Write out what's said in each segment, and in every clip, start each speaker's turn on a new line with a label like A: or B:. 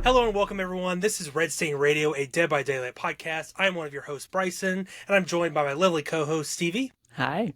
A: Hello and welcome, everyone. This is Red Stain Radio, a Dead by Daylight podcast. I'm one of your hosts, Bryson, and I'm joined by my lovely co-host, Stevie.
B: Hi.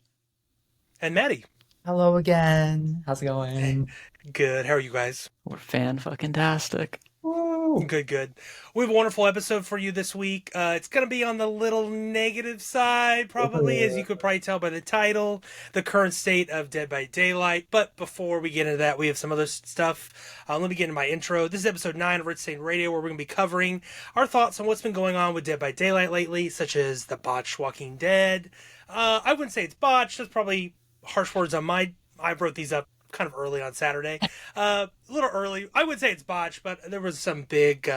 A: And Maddie.
C: Hello again. How's it going?
A: Good. How are you guys?
B: We're fan-fucking-tastic.
C: Woo!
A: Good. We have a wonderful episode for you this week. It's going to be on the little negative side, probably, as you could probably tell by the title, the current state of Dead by Daylight. But before we get into that, we have some other stuff. Let me get into my intro. This is episode 9 of Red Stain Radio, where we're going to be covering our thoughts on what's been going on with Dead by Daylight lately, such as the botched Walking Dead. I wouldn't say it's botched. That's probably harsh words on I wrote these up kind of early on Saturday. A little early. I would say it's botched, but there was some big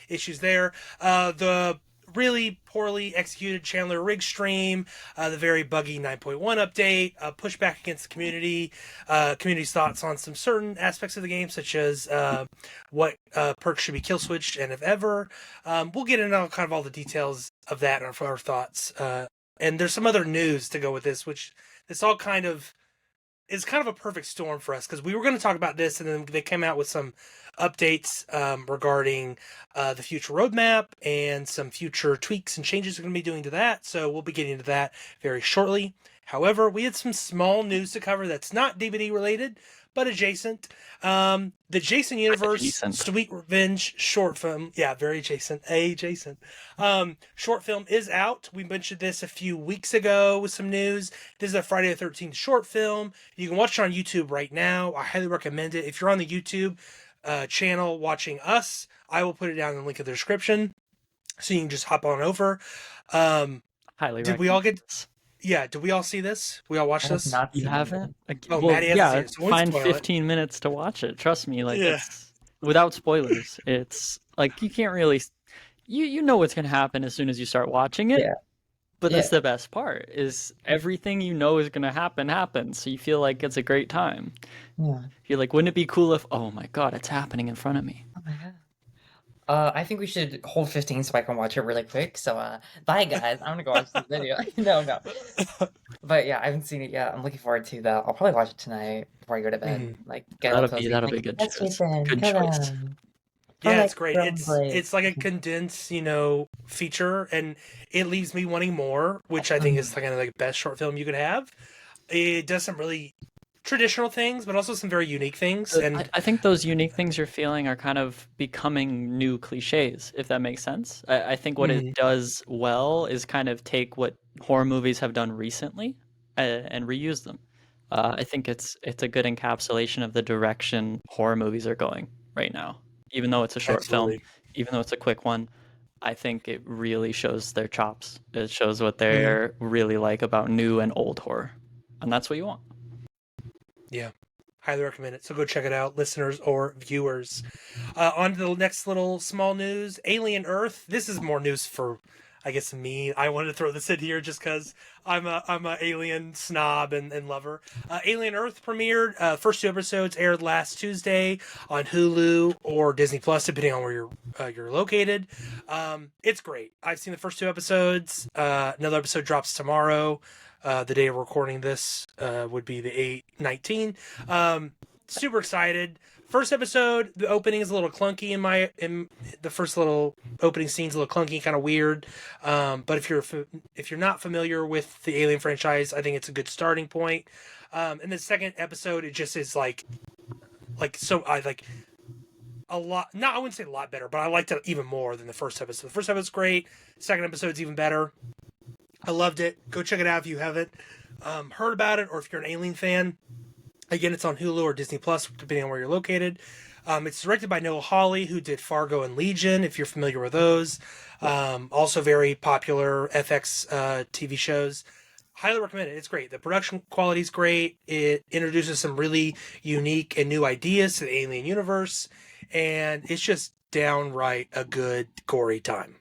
A: issues there. The really poorly executed Chandler Riggs stream, the very buggy 9.1 update, pushback against the community, community's thoughts on some certain aspects of the game, such as what perks should be kill switched and if ever. We'll get into kind of all the details of that and our thoughts. And there's some other news to go with this, which this all kind of is kind of a perfect storm for us, because we were going to talk about this, and then they came out with some updates regarding the future roadmap and some future tweaks and changes we're going to be doing to that. So we'll be getting into that very shortly. However, we had some small news to cover that's not DbD related, but adjacent. The Jason Universe Sweet Revenge short film. Yeah, very adjacent. Adjacent. Short film is out. We mentioned this a few weeks ago with some news. This is a Friday the 13th short film. You can watch it on YouTube right now. I highly recommend it. If you're on the YouTube channel watching us, I will put it down in the link in the description, so you can just hop on over.
B: Highly
A: did we all get... Yeah, did we all see this? We all watched this?
B: You haven't?
A: Maddie hasn't seen it, so
B: find 15 minutes to watch it. Trust me, it's, without spoilers. It's like you can't really, you know what's gonna happen as soon as you start watching it.
C: Yeah.
B: But that's the best part, is everything you know is gonna happen. So you feel like it's a great time.
C: Yeah.
B: You're like, wouldn't it be cool if? Oh my god, it's happening in front of me.
C: Oh my god. I think we should hold 15 so I can watch it really quick. So, bye guys. I'm gonna go watch this video. No. But yeah, I haven't seen it yet. I'm looking forward to that. I'll probably watch it tonight before I go to bed.
A: Mm-hmm.
C: Like,
B: That'll be a good choice. Good choice.
A: Yeah, it's great. It's like a condensed, feature, and it leaves me wanting more, which I think is kind of like the best short film you could have. It does some really traditional things, but also some very unique things. And
B: I think those unique things you're feeling are kind of becoming new cliches, if that makes sense. I think what it does well is kind of take what horror movies have done recently and reuse them. I think it's a good encapsulation of the direction horror movies are going right now. Even though it's a short film, even though it's a quick one, I think it really shows their chops. It shows what they're really like about new and old horror. And that's what you want.
A: Yeah, highly recommend it. So go check it out, listeners or viewers. On to the next little small news. Alien Earth. This is more news for, I guess, me. I wanted to throw this in here just because I'm a alien snob and lover. Alien Earth premiered. First 2 episodes aired last Tuesday on Hulu or Disney Plus, depending on where you're located. It's great. I've seen the first 2 episodes. Another episode drops tomorrow. The day of recording this would be the 8/19. Super excited. First episode, the opening is a little clunky in the first little opening scene's a little clunky, kind of weird. But if you're not familiar with the Alien franchise, I think it's a good starting point. And the second episode, it just is like so I like a lot. No, I wouldn't say a lot better, but I liked it even more than the first episode. The first episode's great. Second episode's even better. I loved it. Go check it out if you haven't heard about it, or if you're an Alien fan. Again, it's on Hulu or Disney Plus, depending on where you're located. It's directed by Noah Hawley, who did Fargo and Legion, if you're familiar with those. Also very popular FX TV shows. Highly recommend it. It's great. The production quality is great. It introduces some really unique and new ideas to the Alien universe. And it's just downright a good, gory time.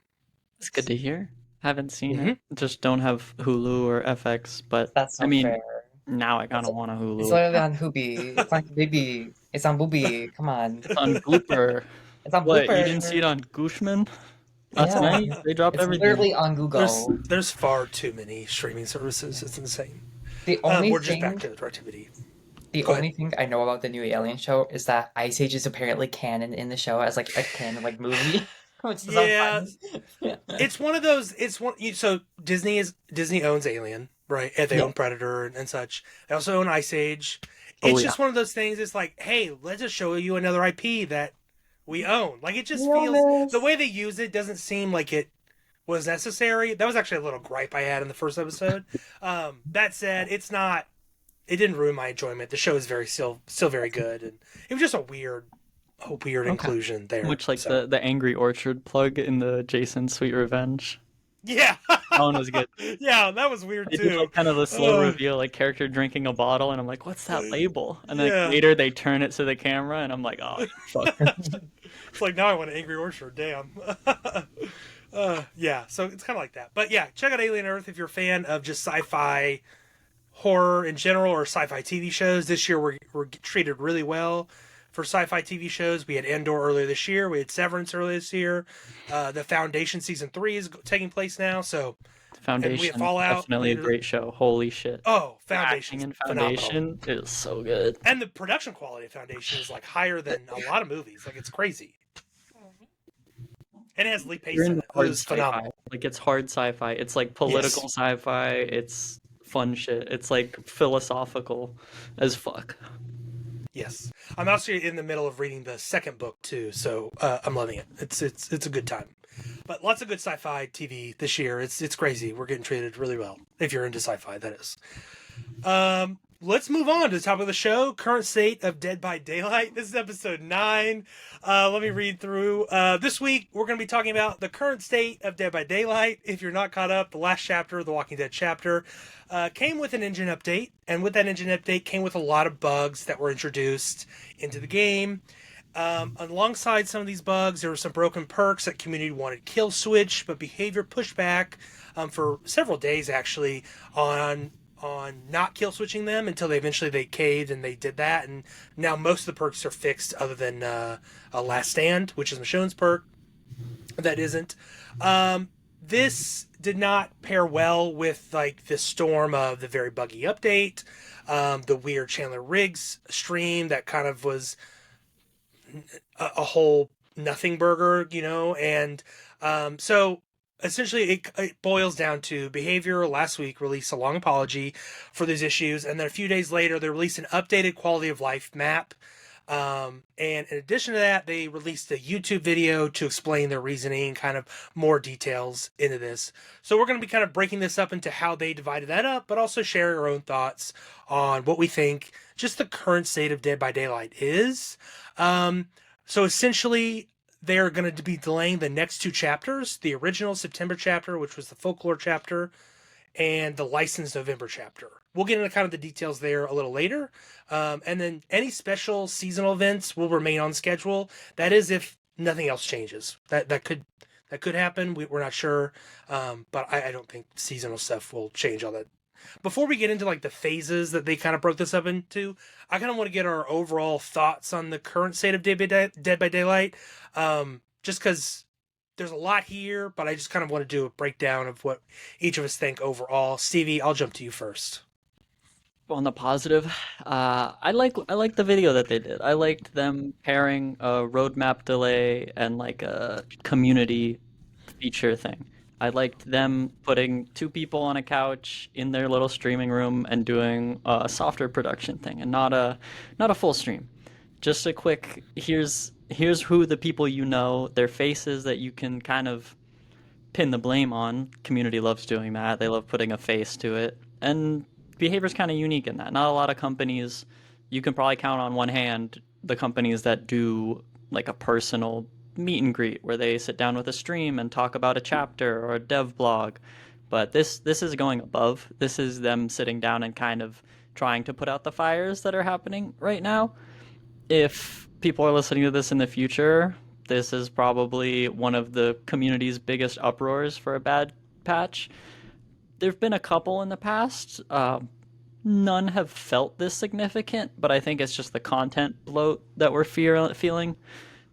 B: It's good to hear. Haven't seen it. Just don't have Hulu or FX, but
C: That's not fair.
B: Now I kind of want a Hulu.
C: It's literally on Hubie. It's on Bibi. It's on Boobie. Come on.
B: It's on Blooper.
C: It's on
B: What,
C: Blooper.
B: you didn't see it on Gooshman? Last night? They dropped
C: It's
B: everything.
C: literally on Google.
A: There's far too many streaming services. It's insane.
C: The only
A: We're just
C: thing,
A: back to DirecTV.
C: The
A: Go ahead.
C: only thing I know about the new Alien show is that Ice Age is apparently canon in the show as like a canon like movie, which is
A: Yeah,
C: fun. Yeah.
A: it's one of those. It's one. So Disney owns Alien, right? And they
C: Yeah.
A: own Predator and such. They also own Ice Age.
B: Oh
A: It's
B: yeah.
A: just one of those things. It's like, hey, let's just show you another IP that we own. Like it just feels the
C: Realness.
A: way they use it doesn't seem like it was necessary. That was actually a little gripe I had in the first episode. That said, it's not. It didn't ruin my enjoyment. The show is still very good, and it was just a weird
B: Okay.
A: inclusion there.
B: Much like
A: So
B: the Angry Orchard plug in the Jason Sweet Revenge.
A: yeah,
B: That one was good.
A: yeah, that was weird
B: They did
A: too.
B: like kind of the slow
A: Uh,
B: reveal, like character drinking a bottle, and I'm like, what's that label? And then
A: yeah.
B: later they turn it to the camera, and I'm like, oh, fuck.
A: It's like now I want an Angry Orchard. Damn. Yeah, so it's kind of like that. But yeah, check out Alien Earth if you're a fan of just sci-fi horror in general or sci-fi TV shows. This year we're treated really well for sci-fi TV shows. We had Endor earlier this year. We had Severance earlier this year. The Foundation season 3 is taking place now. So and we have
B: Foundation,
A: Fallout
B: definitely a
A: later.
B: great show. Holy shit.
A: Oh,
B: The acting
A: Foundation's
B: in
A: phenomenal.
B: Foundation is so good.
A: And the production quality of Foundation is like higher than a lot of movies. Like it's crazy. And it has Lee Pace
B: You're
A: in
B: in
A: it,
B: hard
A: who's
B: sci-fi.
A: phenomenal.
B: Like it's hard sci-fi. It's like political sci-fi. It's fun shit. It's like philosophical as fuck.
A: Yes, I'm actually in the middle of reading the second book too, so I'm loving it. It's a good time. But lots of good sci-fi TV this year. It's crazy. We're getting treated really well if you're into sci-fi. That is. Let's move on to the top of the show. Current state of Dead by Daylight. This is episode 9. Let me read through. This week we're going to be talking about the current state of Dead by Daylight. If you're not caught up, the last chapter, the Walking Dead chapter, came with an engine update, and with that engine update came with a lot of bugs that were introduced into the game. Alongside some of these bugs, there were some broken perks that community wanted kill switch, but behavior pushback for several days actually on not kill switching them until they eventually caved and they did that, and now most of the perks are fixed other than a Last Stand, which is Michonne's perk that isn't. This did not pair well with like the storm of the very buggy update, the weird Chandler Riggs stream that kind of was a whole nothing burger, and so essentially it boils down to behavior. Last week released a long apology for these issues, and then a few days later they released an updated quality of life map, and in addition to that they released a YouTube video to explain their reasoning, kind of more details into this. So we're going to be kind of breaking this up into how they divided that up, but also sharing our own thoughts on what we think just the current state of Dead by Daylight is. So essentially they're going to be delaying the next 2 chapters, the original September chapter, which was the folklore chapter, and the licensed November chapter. We'll get into kind of the details there a little later. And then any special seasonal events will remain on schedule. That is if nothing else changes. That could happen. We're not sure. But I don't think seasonal stuff will change all that. Before we get into like the phases that they kind of broke this up into, I kind of want to get our overall thoughts on the current state of Dead by Daylight. Just because there's a lot here, but I just kind of want to do a breakdown of what each of us think overall. Stevie, I'll jump to you first.
B: On the positive, I like the video that they did. I liked them pairing a roadmap delay and like a community feature thing. I liked them putting 2 people on a couch in their little streaming room and doing a softer production thing and not a full stream. Just a quick here's who the people their faces that you can kind of pin the blame on. Community loves doing that. They love putting a face to it. And behavior's kind of unique in that. Not a lot of companies, you can probably count on one hand the companies that do like a personal meet and greet where they sit down with a stream and talk about a chapter or a dev blog. But this is going above. This is them sitting down and kind of trying to put out the fires that are happening right now. If people are listening to this in the future, this is probably one of the community's biggest uproars for a bad patch. There've been a couple in the past. None have felt this significant, but I think it's just the content bloat that we're feeling.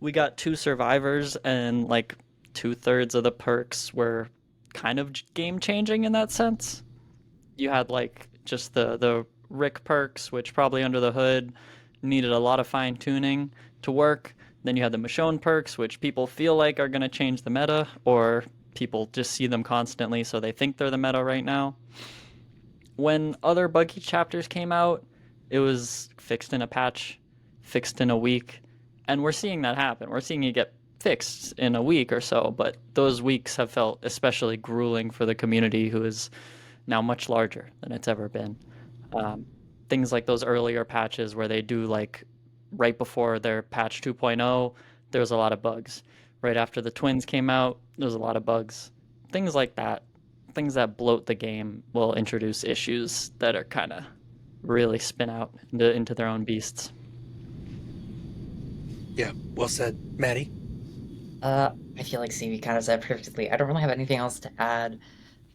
B: We got 2 survivors, and like 2/3 of the perks were kind of game changing in that sense. You had like just the Rick perks, which probably under the hood needed a lot of fine tuning to work. Then you had the Michonne perks, which people feel like are going to change the meta, or people just see them constantly, so they think they're the meta right now. When other buggy chapters came out, it was fixed in a patch, fixed in a week, and we're seeing that happen. We're seeing it get fixed in a week or so, but those weeks have felt especially grueling for the community, who is now much larger than it's ever been. Um, Things like those earlier patches where they do like right before their patch 2.0, there was a lot of bugs. Right after the twins came out, there was a lot of bugs. Things like that, things that bloat the game, will introduce issues that are kind of really spin out into their own beasts.
A: Yeah, well said, Maddie.
C: I feel like CV kind of said perfectly. I don't really have anything else to add.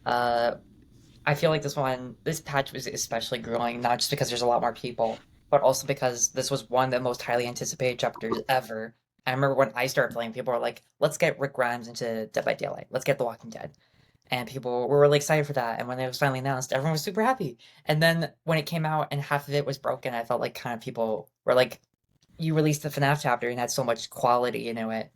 C: Uh, I feel like this patch was especially grueling, not just because there's a lot more people, but also because this was one of the most highly anticipated chapters ever. I remember when I started playing, people were like, let's get Rick Grimes into Dead by Daylight. Let's get The Walking Dead. And people were really excited for that. And when it was finally announced, everyone was super happy. And then when it came out and half of it was broken, I felt like kind of people were like, you released the FNAF chapter and had so much quality into it.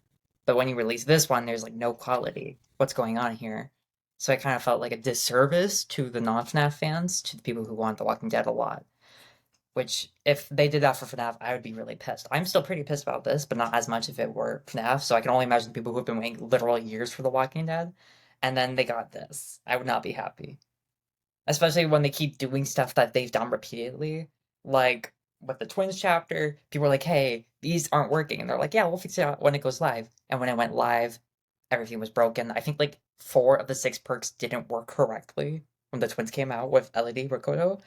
C: But when you release this one, there's like no quality. What's going on here? So I kind of felt like a disservice to the non-FNAF fans, to the people who want The Walking Dead a lot. Which, if they did that for FNAF, I would be really pissed. I'm still pretty pissed about this, but not as much if it were FNAF. So I can only imagine the people who have been waiting literal years for The Walking Dead, and then they got this. I would not be happy. Especially when they keep doing stuff that they've done repeatedly. Like with the Twins chapter, people were like, hey, these aren't working. And they're like, yeah, we'll fix it out when it goes live. And when it went live, everything was broken. I think like 4 of the 6 perks didn't work correctly when the Twins came out with LED Rikoto.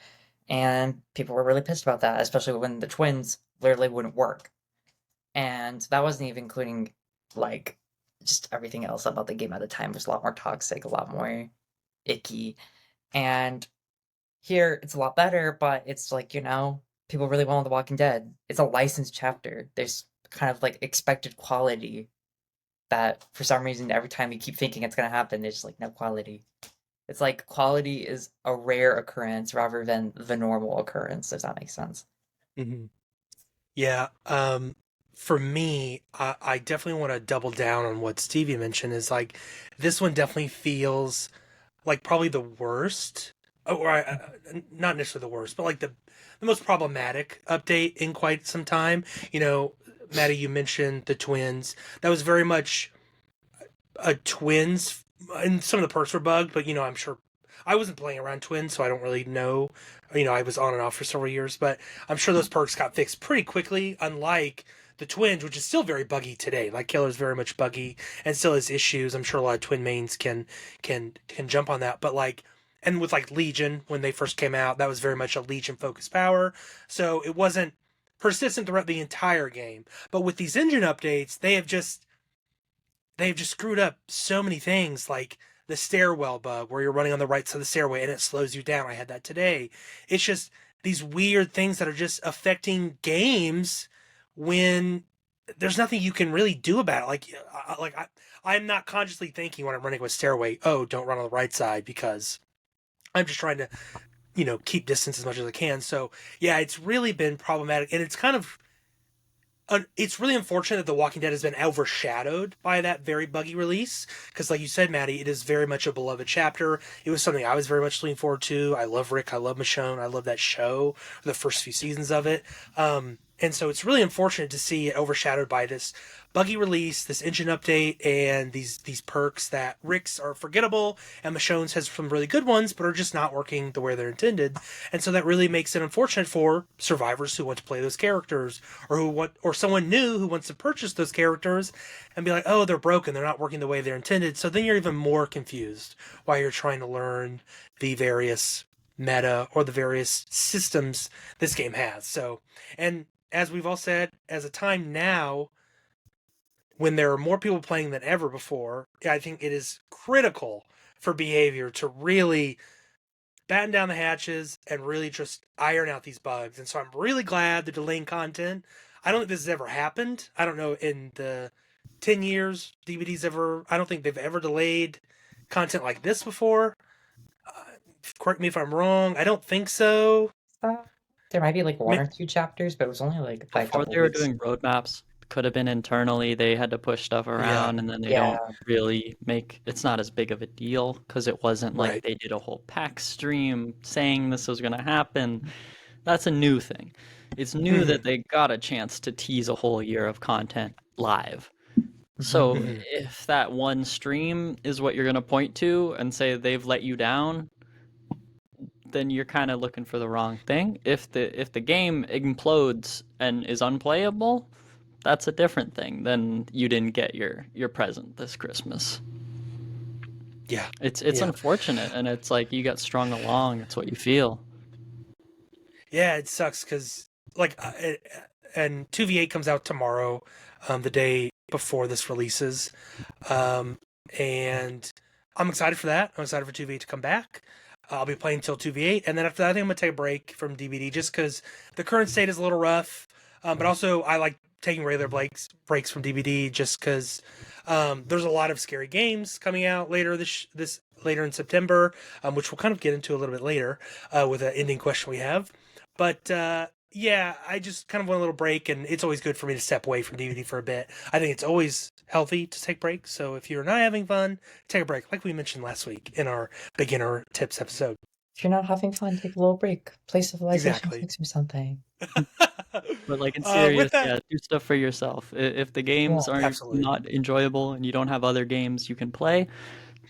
C: And people were really pissed about that, especially when the Twins literally wouldn't work. And that wasn't even including like just everything else about the game at the time was a lot more toxic, a lot more icky. And here it's a lot better, but it's like, people really want The Walking Dead. It's a licensed chapter. There's kind of like expected quality that for some reason every time you keep thinking it's gonna happen, there's like no quality. It's like quality is a rare occurrence rather than the normal occurrence, if that makes sense.
A: Mm-hmm. Yeah, for me, I definitely want to double down on what Stevie mentioned. Is like this one definitely feels like probably the worst, not necessarily the worst, but like the most problematic update in quite some time. Maddie, you mentioned the twins. That was very much a twins, and some of the perks were bugged, but I'm sure I wasn't playing around twins, so I don't really know. I was on and off for several years, but I'm sure those perks got fixed pretty quickly, unlike the twins, which is still very buggy today. Like Killer's very much buggy and still has issues. I'm sure a lot of twin mains can jump on that, but like, and with like Legion when they first came out, that was very much a Legion focused power, so it wasn't persistent throughout the entire game. But with these engine updates, they've just screwed up so many things, like the stairwell bug where you're running on the right side of the stairway and it slows you down. I had that today. It's just these weird things that are just affecting games when there's nothing you can really do about it. I'm not consciously thinking when I'm running a stairway, oh, don't run on the right side, because I'm just trying to, keep distance as much as I can. So yeah, it's really been problematic, and it's really unfortunate that The Walking Dead has been overshadowed by that very buggy release, because like you said, Maddie, it is very much a beloved chapter. It was something I was very much looking forward to. I love Rick, I love Michonne, I love that show, the first few seasons of it. And so it's really unfortunate to see it overshadowed by this buggy release, this engine update, and these perks that Rick's are forgettable and Michonne's has some really good ones, but are just not working the way they're intended. And so that really makes it unfortunate for survivors who want to play those characters, or someone new who wants to purchase those characters and be like, oh, they're broken, they're not working the way they're intended. So then you're even more confused while you're trying to learn the various meta or the various systems this game has. So, and as we've all said, as a time now when there are more people playing than ever before, I think it is critical for behavior to really batten down the hatches and really just iron out these bugs. And so I'm really glad they're delaying content. I don't think this has ever happened. I don't know, in the 10 years I don't think they've ever delayed content like this before. Correct me if I'm wrong. I don't think so.
C: that. There might be like one
A: Ma-
C: or two chapters, but it was only like by a
B: Before
C: couple
B: they were
C: weeks.
B: doing roadmaps, could have been internally. They had to push stuff
A: Yeah.
B: around, and then they
C: Yeah.
B: don't really make it's not as big of a deal because it wasn't like
A: Right.
B: they did a whole PAX stream saying this was going to happen. That's a new thing. It's new that they got a chance to tease a whole year of content live. So
A: Mhm.
B: if that one stream is what you're going to point to and say they've let you down, then you're kind of looking for the wrong thing. If the game implodes and is unplayable, that's a different thing. Then you didn't get your present this Christmas.
A: Yeah.
B: It's
A: Yeah.
B: unfortunate, and it's like you got strung along. It's what you feel.
A: Yeah, it sucks because and 2v8 comes out tomorrow, the day before this releases, and I'm excited for that. I'm excited for 2v8 to come back. I'll be playing till 2v8, and then after that, I think I'm gonna take a break from DbD just because the current state is a little rough. But also, I like taking regular breaks from DbD just because there's a lot of scary games coming out later this later in September, which we'll kind of get into a little bit later with an ending question we have. But yeah, I just kind of want a little break, and it's always good for me to step away from DbD for a bit. I think it's always healthy to take breaks. So if you're not having fun, take a break, like we mentioned last week in our beginner tips episode.
C: If you're not having fun, take a little break. Play Civilization
A: Exactly.
C: 6 or something.
B: But like in
A: With
B: serious,
A: that,
B: yeah, do stuff for yourself. If the games
C: Yeah,
B: aren't
A: absolutely.
B: not enjoyable and you don't have other games you can play,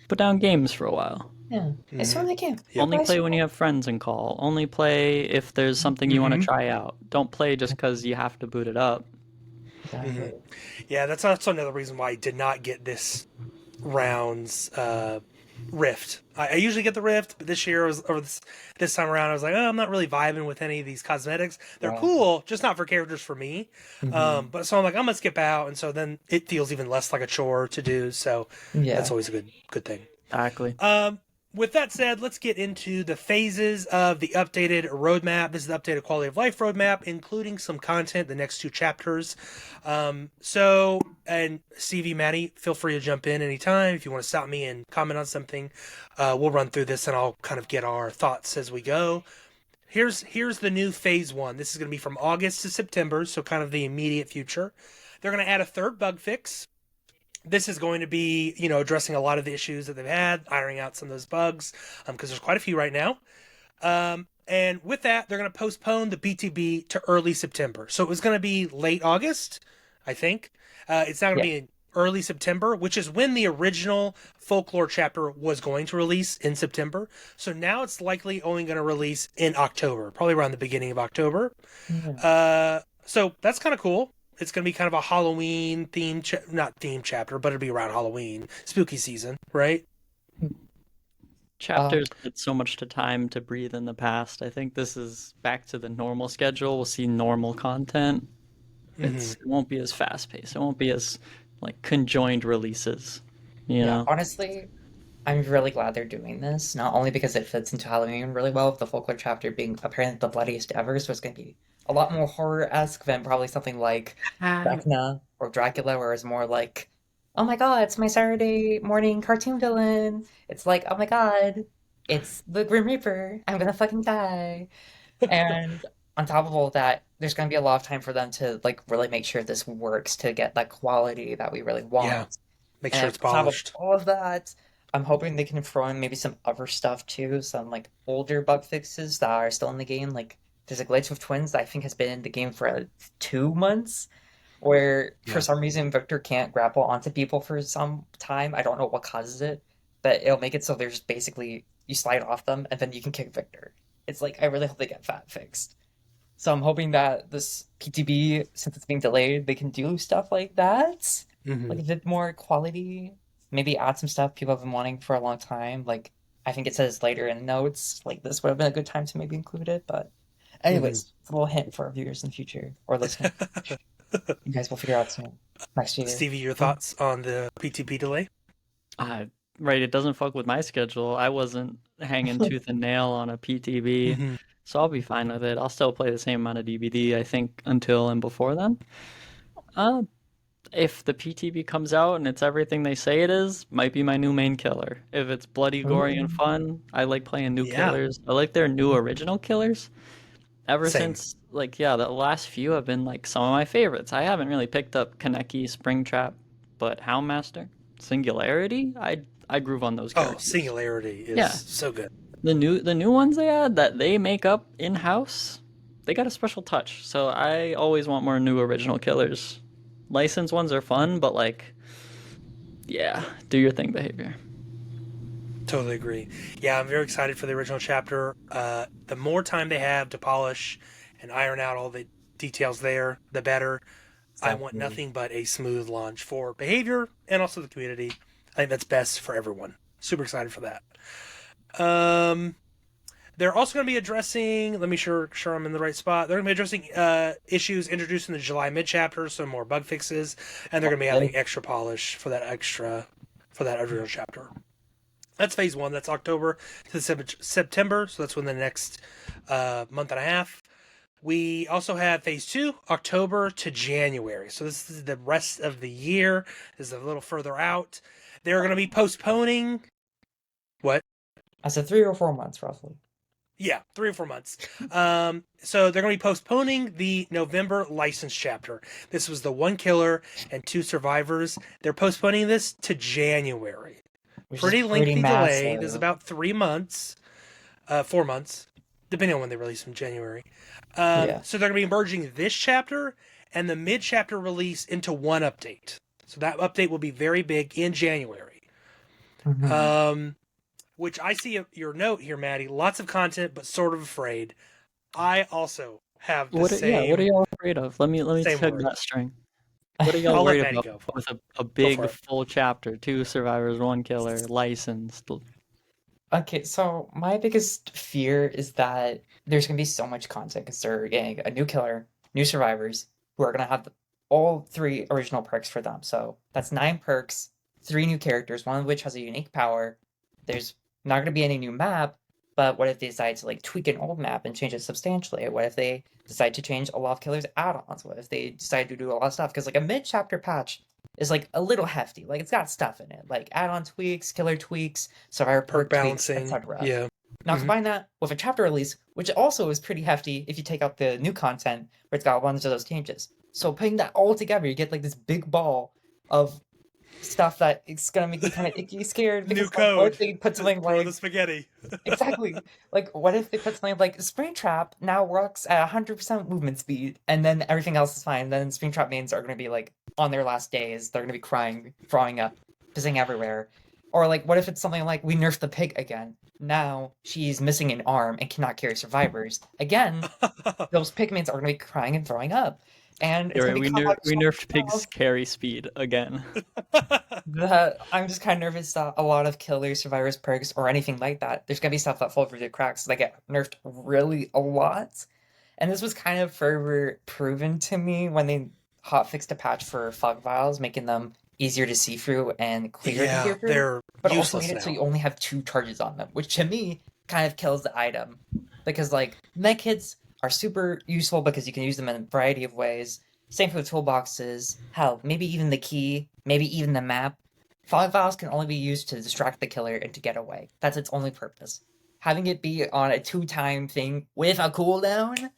B: put down games for a while.
C: Yeah. It's only a game.
A: Yep.
B: Only
C: Nice.
B: play when you have friends and call. Only play if there's something you want to try out. Don't play just because you have to boot it up.
C: Exactly.
A: Yeah, that's also another reason why I did not get this round's Rift. I usually get the Rift, but this year this time around, I was like, oh, I'm not really vibing with any of these cosmetics. They're
C: Yeah.
A: cool, just not for characters for me. But so I'm like, I'm gonna skip out, and so then it feels even less like a chore to do. So
C: Yeah.
A: that's always a good thing.
B: Exactly.
A: With that said, let's get into the phases of the updated roadmap. This is the updated quality of life roadmap, including some content, the next 2 chapters. And Stevie, Maddie, feel free to jump in anytime if you want to stop me and comment on something. We'll run through this and I'll kind of get our thoughts as we go. Here's the new phase 1. This is going to be from August to September, so kind of the immediate future. They're going to add a 3rd bug fix. This is going to be, addressing a lot of the issues that they've had, ironing out some of those bugs, because there's quite a few right now. And with that, they're going to postpone the BTB to early September. So it was going to be late August, I think. It's now going to be in early September, which is when the original Folklore chapter was going to release in September. So now it's likely only going to release in October, probably around the beginning of October. So that's kind of cool. It's going to be kind of a Halloween not theme chapter, but it'll be around Halloween, spooky season, right?
B: Chapters had so much time to breathe in the past. I think this is back to the normal schedule. We'll see normal content. It won't be as fast paced. It won't be as like conjoined releases. You know?
C: Honestly, I'm really glad they're doing this. Not only because it fits into Halloween really well, with the Folklore chapter being apparently the bloodiest ever, so it's going to be a lot more horror-esque than probably something like Vecna or Dracula, where it's more like, oh my god, it's my Saturday morning cartoon villain. It's like, oh my god, it's the Grim Reaper. I'm gonna fucking die. And on top of all that, there's gonna be a lot of time for them to like really make sure this works to get that quality that we really want.
A: Yeah. Make sure it's
C: on top of
A: polished.
C: all of that, I'm hoping they can throw in maybe some other stuff too, some like older bug fixes that are still in the game. Like there's a glitch with twins that I think has been in the game for 2 months, where for some reason Victor can't grapple onto people for some time. I don't know what causes it, but it'll make it so there's basically you slide off them and then you can kick Victor. It's like I really hope they get that fixed. So I'm hoping that this PTB, since it's being delayed, they can do stuff like that. Like a bit more quality. Maybe add some stuff people have been wanting for a long time. Like I think it says later in notes, like this would have been a good time to maybe include it. But anyways, it's a little hint for our viewers in the future or listeners. You guys will figure out soon next year.
A: Stevie, your thoughts on the PTP delay?
B: Right, it doesn't fuck with my schedule. I wasn't hanging tooth and nail on a PTB, so I'll be fine with it. I'll still play the same amount of DbD, I think, until and before then. If the PTB comes out and it's everything they say it is, might be my new main killer. If it's bloody, gory, and fun, I like playing new killers. I like their new original killers. Ever
A: Same.
B: since, like, yeah, the last few have been like some of my favorites. I haven't really picked up Kaneki, Springtrap, but Houndmaster, Singularity, I groove on those
A: Oh,
B: characters.
A: Singularity is
B: Yeah,
A: so good.
B: the new ones they add that they make up in house, they got a special touch. So I always want more new original killers. Licensed ones are fun, but like, yeah, do your thing, behavior.
A: Totally agree. Yeah, I'm very excited for the original chapter. The more time they have to polish and iron out all the details there, the better. I want
C: Exactly.
A: nothing but a smooth launch for behavior and also the community. I think that's best for everyone. Super excited for that. Um, they're also going to be addressing. Let me sure I'm in the right spot. They're going to be addressing issues introduced in the July mid chapter, some more bug fixes, and they're going to be adding extra polish for that original chapter. That's phase one. That's October to September. So that's when the next month and a half. We also have phase two, October to January. So this is the rest of the year. This is a little further out. They're going to be postponing. What?
C: I said 3 or 4 months roughly.
A: Yeah, 3 or 4 months. So they're going to be postponing the November license chapter. This was the one killer and two survivors. They're postponing this to January.
C: Which
A: Pretty
C: is pretty
A: lengthy delay. There's
C: massive.
A: about 3 months, 4 months, depending on when they release in January.
C: Yeah.
A: So they're going to be merging this chapter and the mid chapter release into one update. So that update will be very big in January.
C: Mhm.
A: Which I see your note here, Maddie. Lots of content, but sort of afraid. I also have the
B: What are, yeah, what are
A: same
B: y'all afraid of? Let me
A: same
B: tug
A: worry.
B: that string. What are y'all
A: I'll let
B: worried
A: Maddie
B: about
A: go.
B: with a
A: Go for
B: big
A: it.
B: full chapter, two survivors, one killer, licensed?
C: Okay, so my biggest fear is that there's gonna be so much content because they're getting a new killer, new survivors, who are gonna have all 3 original perks for them. So that's 9 perks, 3 new characters, one of which has a unique power. There's not gonna be any new map, but what if they decide to like tweak an old map and change it substantially? What if they decide to change a lot of killers add-ons? What if they decide to do a lot of stuff? Because like a mid-chapter patch is like a little hefty. Like it's got stuff in it, like add-on tweaks, killer tweaks, survivor
A: Perk
C: perk tweaks,
A: balancing.
C: etc.
A: Yeah.
C: Now
A: Mm-hmm.
C: combine that with a chapter release, which also is pretty hefty if you take out the new content, where it's got a bunch of those changes. So putting that all together, you get like this big ball of stuff that it's gonna make me kind of icky scared
A: New
C: because like what
A: code
C: if they put
A: to
C: something
A: throw the
C: like
A: spaghetti.
C: exactly like what if they put something like Springtrap now works at 100% movement speed and then everything else is fine. Then Springtrap mains are gonna be like on their last days, they're gonna be crying, throwing up, pissing everywhere. Or like what if it's something like we nerfed the pig again? Now she's missing an arm and cannot carry survivors. Again, those pigments are gonna be crying and throwing up. And it's
B: You're
C: gonna
B: right,
C: be complex
B: we nerfed pig's
C: stuff.
B: carry speed again.
C: I'm just kind of nervous that a lot of killer survivors perks or anything like that, there's gonna be stuff that fall through the cracks that get nerfed really a lot. And this was kind of further proven to me when they hotfixed a patch for fog vials, making them easier to see through and clearer to
A: Yeah,
C: hear through,
A: they're
C: but also made
A: useless
C: it so
A: now.
C: you only have 2 charges on them, which to me kind of kills the item. Because like med kits are super useful because you can use them in a variety of ways. Same for the toolboxes. Hell, maybe even the key, maybe even the map. Fog vials can only be used to distract the killer and to get away. That's its only purpose. Having it be on a 2-time thing with a cooldown,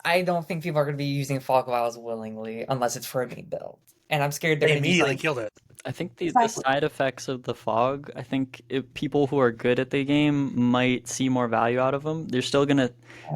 C: I don't think people are going to be using fog vials willingly unless it's for a main build. And I'm scared they're
A: They
C: going to use
A: immediately
C: like
A: killed it.
B: I think the
C: exactly.
B: side effects of the fog, I think if people who are good at the game might see more value out of them. They're still gonna,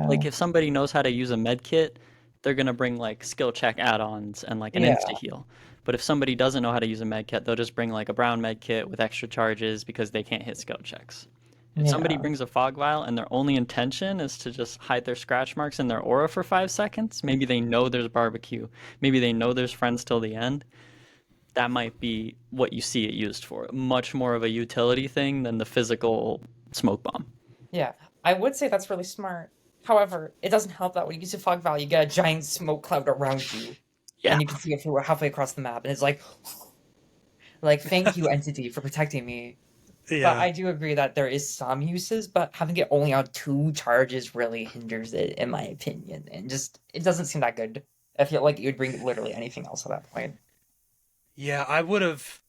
B: like, if somebody knows how to use a med kit, they're gonna bring like skill check add-ons and like an insta
C: Yeah,
B: heal. But if somebody doesn't know how to use a med kit, they'll just bring like a brown med kit with extra charges because they can't hit skill checks. If somebody
C: yeah,
B: brings a fog vial and their only intention is to just hide their scratch marks in their aura for 5 seconds, maybe they know there's barbecue, maybe they know there's friends till the end, that might be what you see it used for. Much more of a utility thing than the physical smoke bomb.
C: yeah. I would say that's really smart. However, it doesn't help that when you use a fog vial, you get a giant smoke cloud around you,
B: Yeah.
C: and you can see it through halfway across the map, and it's like thank you, entity, for protecting me. But
A: Yeah.
C: I do agree that there is some uses, but having it only on 2 charges really hinders it, in my opinion, and just it doesn't seem that good. I feel like it would bring literally anything else at that point.
A: Yeah, I would have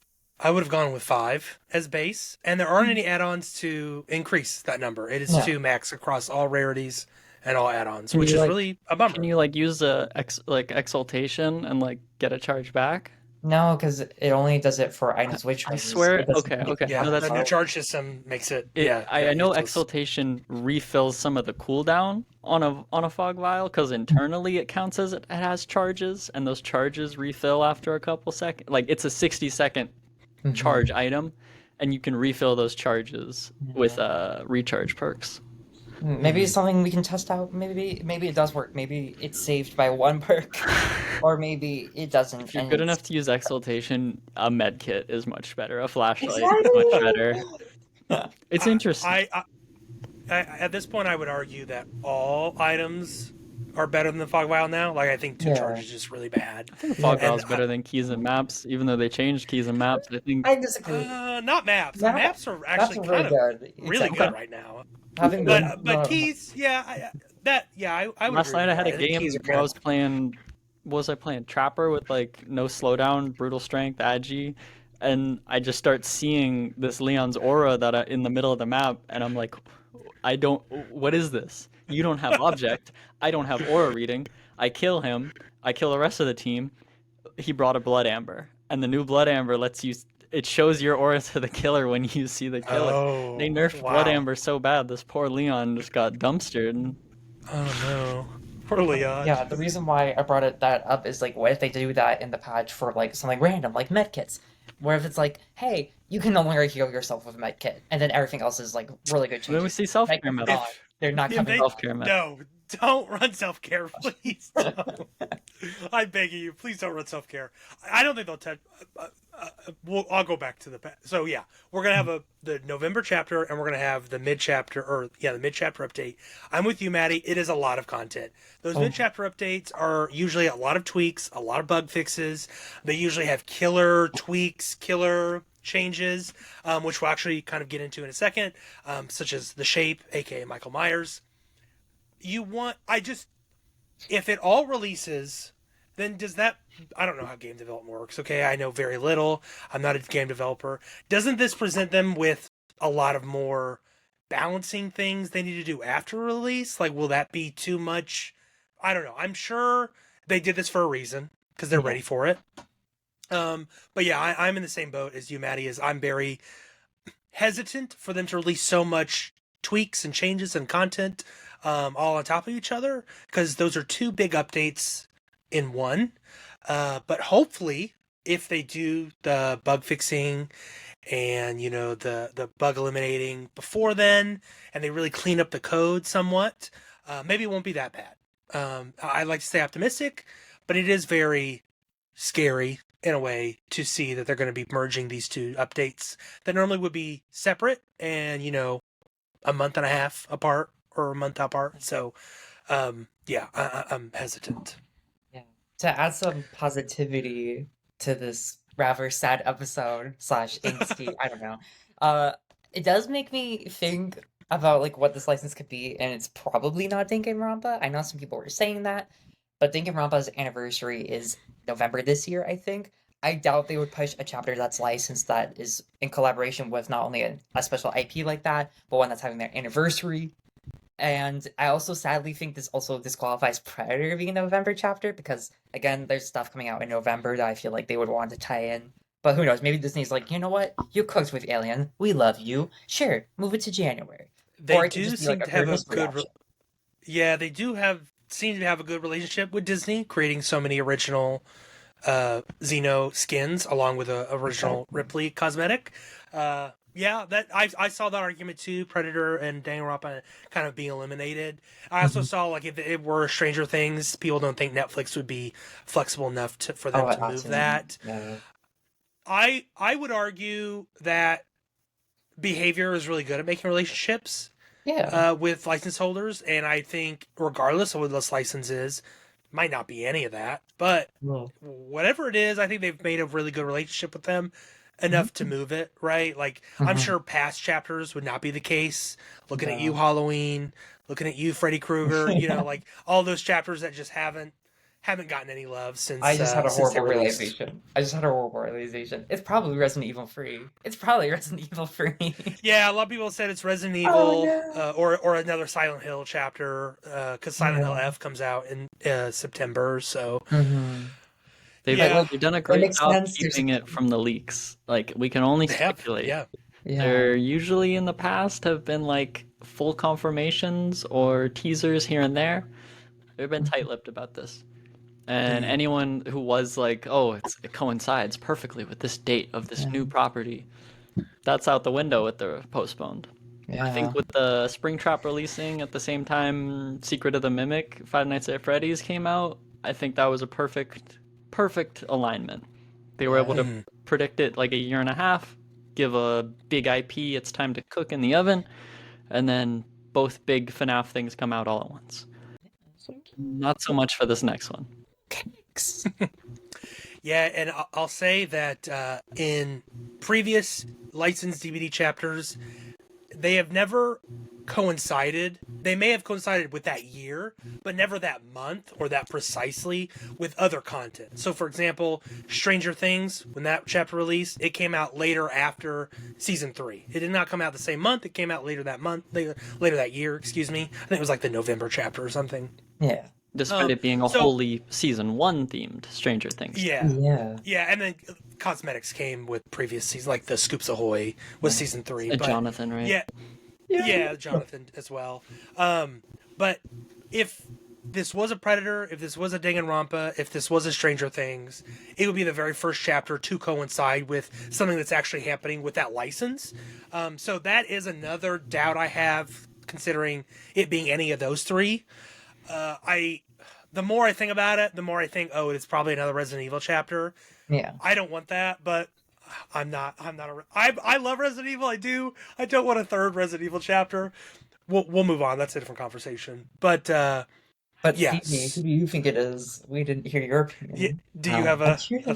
A: gone with 5 as base, and there aren't any add-ons to increase that number. It is
C: No.
A: 2 max across all rarities and all add-ons,
B: Can
A: which
B: you
A: is
B: like
A: really a bummer.
B: can you like use exaltation and like get a charge back?
C: No, because it only does it for items with
B: I
C: charges.
B: swear.
C: It doesn't
B: Okay,
C: do
B: okay.
C: anything
A: Yeah,
B: No,
C: else.
B: that's
A: the new
C: So,
A: charge system makes it,
B: it. I know
A: useless.
B: exaltation refills some of the cooldown on a fog vial because internally it counts as it has charges, and those charges refill after a couple seconds. Like it's a 60-second charge
C: mhm.
B: item, and you can refill those charges with
C: Yeah.
B: recharge perks.
C: Maybe it's something we can test out. Maybe it does work. Maybe it's saved by one perk, or maybe it doesn't,
B: If you're
C: and
B: good
C: it's
B: enough to use exaltation, a med kit is much better. A flashlight is much better.
C: exactly.
B: It's interesting.
A: I at this point I would argue that all items are better than the fog vial now. Like I think two
C: Yeah,
A: charge is just really bad,
B: I think Fog
C: yeah.
B: Vial
A: and
B: is better than keys and maps, even though they changed keys and maps. I think
C: I disagree.
A: not maps.
C: Map,
A: Maps are
C: maps
A: actually
C: are really
A: kind of
C: good.
A: really
B: okay.
A: good right now.
C: Having
B: Okay.
C: them.
A: But keys, yeah, I would
B: Last
A: agree
B: night I
A: with
B: had
A: that.
B: a
A: I think
B: game
A: keys are
B: where I
A: kind
B: was
A: of
B: playing. What was I playing? Trapper with like no slowdown, brutal strength, agi, and I just start seeing this Leon's aura in the middle of the map, and I'm like, I don't. What is this? You don't have object. I don't have aura reading. I kill him. I kill the rest of the team. He brought a blood amber, and the new blood amber lets you. It shows your aura to the killer when you see the killer. They
A: oh
B: nerfed blood
A: wow,
B: amber so bad. This poor Leon just got dumpstered.
A: oh no, poor Leon.
C: Yeah, the reason why I brought that up is like, what if they do that in the patch for like something random, like medkits? Where if it's like, hey, you can no longer heal yourself with a medkit, and then everything else is like really good
B: And then we
C: changes.
B: see self care
C: Medkits
B: medals.
C: gone. They're not
A: If
C: coming
A: they
C: back.
B: Self care medals.
A: no, don't run self care, please. Don't. I beg you, please don't run self care. I don't think they'll touch. I'll go back to the so yeah, we're gonna have the November chapter, and we're gonna have the mid chapter, the mid chapter update. I'm with you, Maddie. It is a lot of content. Those
C: Oh,
A: mid chapter updates are usually a lot of tweaks, a lot of bug fixes. They usually have killer tweaks, killer changes, which we'll actually kind of get into in a second, such as the shape, aka Michael Myers. If it all releases, then does that, I don't know how game development works, okay? I know very little. I'm not a game developer. Doesn't this present them with a lot of more balancing things they need to do after release? Like, will that be too much? I don't know. I'm sure they did this for a reason because they're
C: yeah.
A: ready for it. But yeah, I'm in the same boat as you, Maddie. Is I'm very hesitant for them to release so much tweaks and changes and content all on top of each other, because those are two big updates in one. But hopefully, if they do the bug fixing and the bug eliminating before then, and they really clean up the code somewhat, maybe it won't be that bad. I like to stay optimistic, but it is very scary in a way to see that they're going to be merging these two updates that normally would be separate and a month and a half apart or a month apart. So yeah, I'm hesitant.
C: Yeah. To add some positivity to this rather sad episode slash angsty, I don't know. It does make me think about like what this license could be, and it's probably not Danganronpa. I know some people were saying that, but Danganronpa's anniversary is November this year, I think. I doubt they would push a chapter that's licensed that is in collaboration with not only a special IP like that, but one that's having their anniversary. And I also sadly think this also disqualifies Predator being a November chapter because, again, there's stuff coming out in November that I feel like they would want to tie in. But who knows? Maybe Disney's like, you know what? You cooked with Alien. We love you. Sure, move it to January.
A: They
C: Or it could
A: do
C: just be
A: seem
C: like
A: to
C: a
A: have
C: weird
A: a
C: mystery
A: good
C: option.
A: yeah, they do have seem to have a good relationship with Disney, creating so many original Xeno skins along with a original Ripley cosmetic. Yeah, that I saw that argument too. Predator and Danganronpa kind of being eliminated. I also saw like if it were Stranger Things, people don't think Netflix would be flexible enough for them to move that.
C: Yeah.
A: I would argue that behavior is really good at making relationships
C: Yeah.
A: with license holders, and I think regardless of what this license is, might not be any of that, but whatever it is, I think they've made a really good relationship with them enough to move it, right? Like I'm sure past chapters would not be the case. Looking at you, Halloween, looking at you, Freddy Krueger, like all those chapters that just haven't haven't gotten any love since
C: I just had a
A: since they
C: horrible
A: released.
C: realization. It's probably Resident Evil 3. It's probably Resident Evil 3.
A: Yeah, a lot of people said it's Resident
C: Oh
A: Evil
C: no.
A: or another Silent Hill chapter because Silent Hill
C: Yeah.
A: F comes out in September. So
C: Mm-hmm.
B: They've
A: yeah,
B: they've done a
C: It
B: great
C: makes
B: job
C: sense.
B: keeping it from the leaks. Like we can only
A: they have.
B: speculate.
A: Yeah.
C: Yeah.
B: There usually in the past have been like full confirmations or teasers here and there. They've been tight-lipped about this. And anyone who was like, "Oh, it coincides perfectly with this date of this new property," that's out the window with the postponed. I
C: Yeah.
B: think with the Springtrap releasing at the same time Secret of the Mimic, Five Nights at Freddy's came out, I think that was a perfect alignment. They were able to predict it like a year and a half, give a big IP its time to cook in the oven, and then both big FNAF things come out all at once. Not so much for this next one.
A: Yeah, and I'll say that in previous licensed DbD chapters, they have never coincided. They may have coincided with that year, but never that month or that precisely with other content. So, for example, Stranger Things, when that chapter released, it came out later after season 3. It did not come out the same month. It came out later that month, later that year. Excuse me. I think it was like the November chapter or something.
C: Yeah.
B: Despite it being a wholly season 1 themed Stranger Things.
A: Yeah.
C: Yeah.
A: Yeah, and then cosmetics came with previous seasons, like the Scoops Ahoy was season 3. But
B: Jonathan, right?
A: Yeah, Jonathan as well. But if this was a Predator, if this was a Danganronpa, if this was a Stranger Things, it would be the very first chapter to coincide with something that's actually happening with that license. So that is another doubt I have, considering it being any of those three. The more I think about it, the more I think, oh, it's probably another Resident Evil chapter.
C: Yeah.
A: I don't want that, but I love Resident Evil. I do. I don't want a third Resident Evil chapter. We'll move on. That's a different conversation. But yeah.
C: Phoebe, who do you think it is? We didn't hear your opinion.
A: Do you have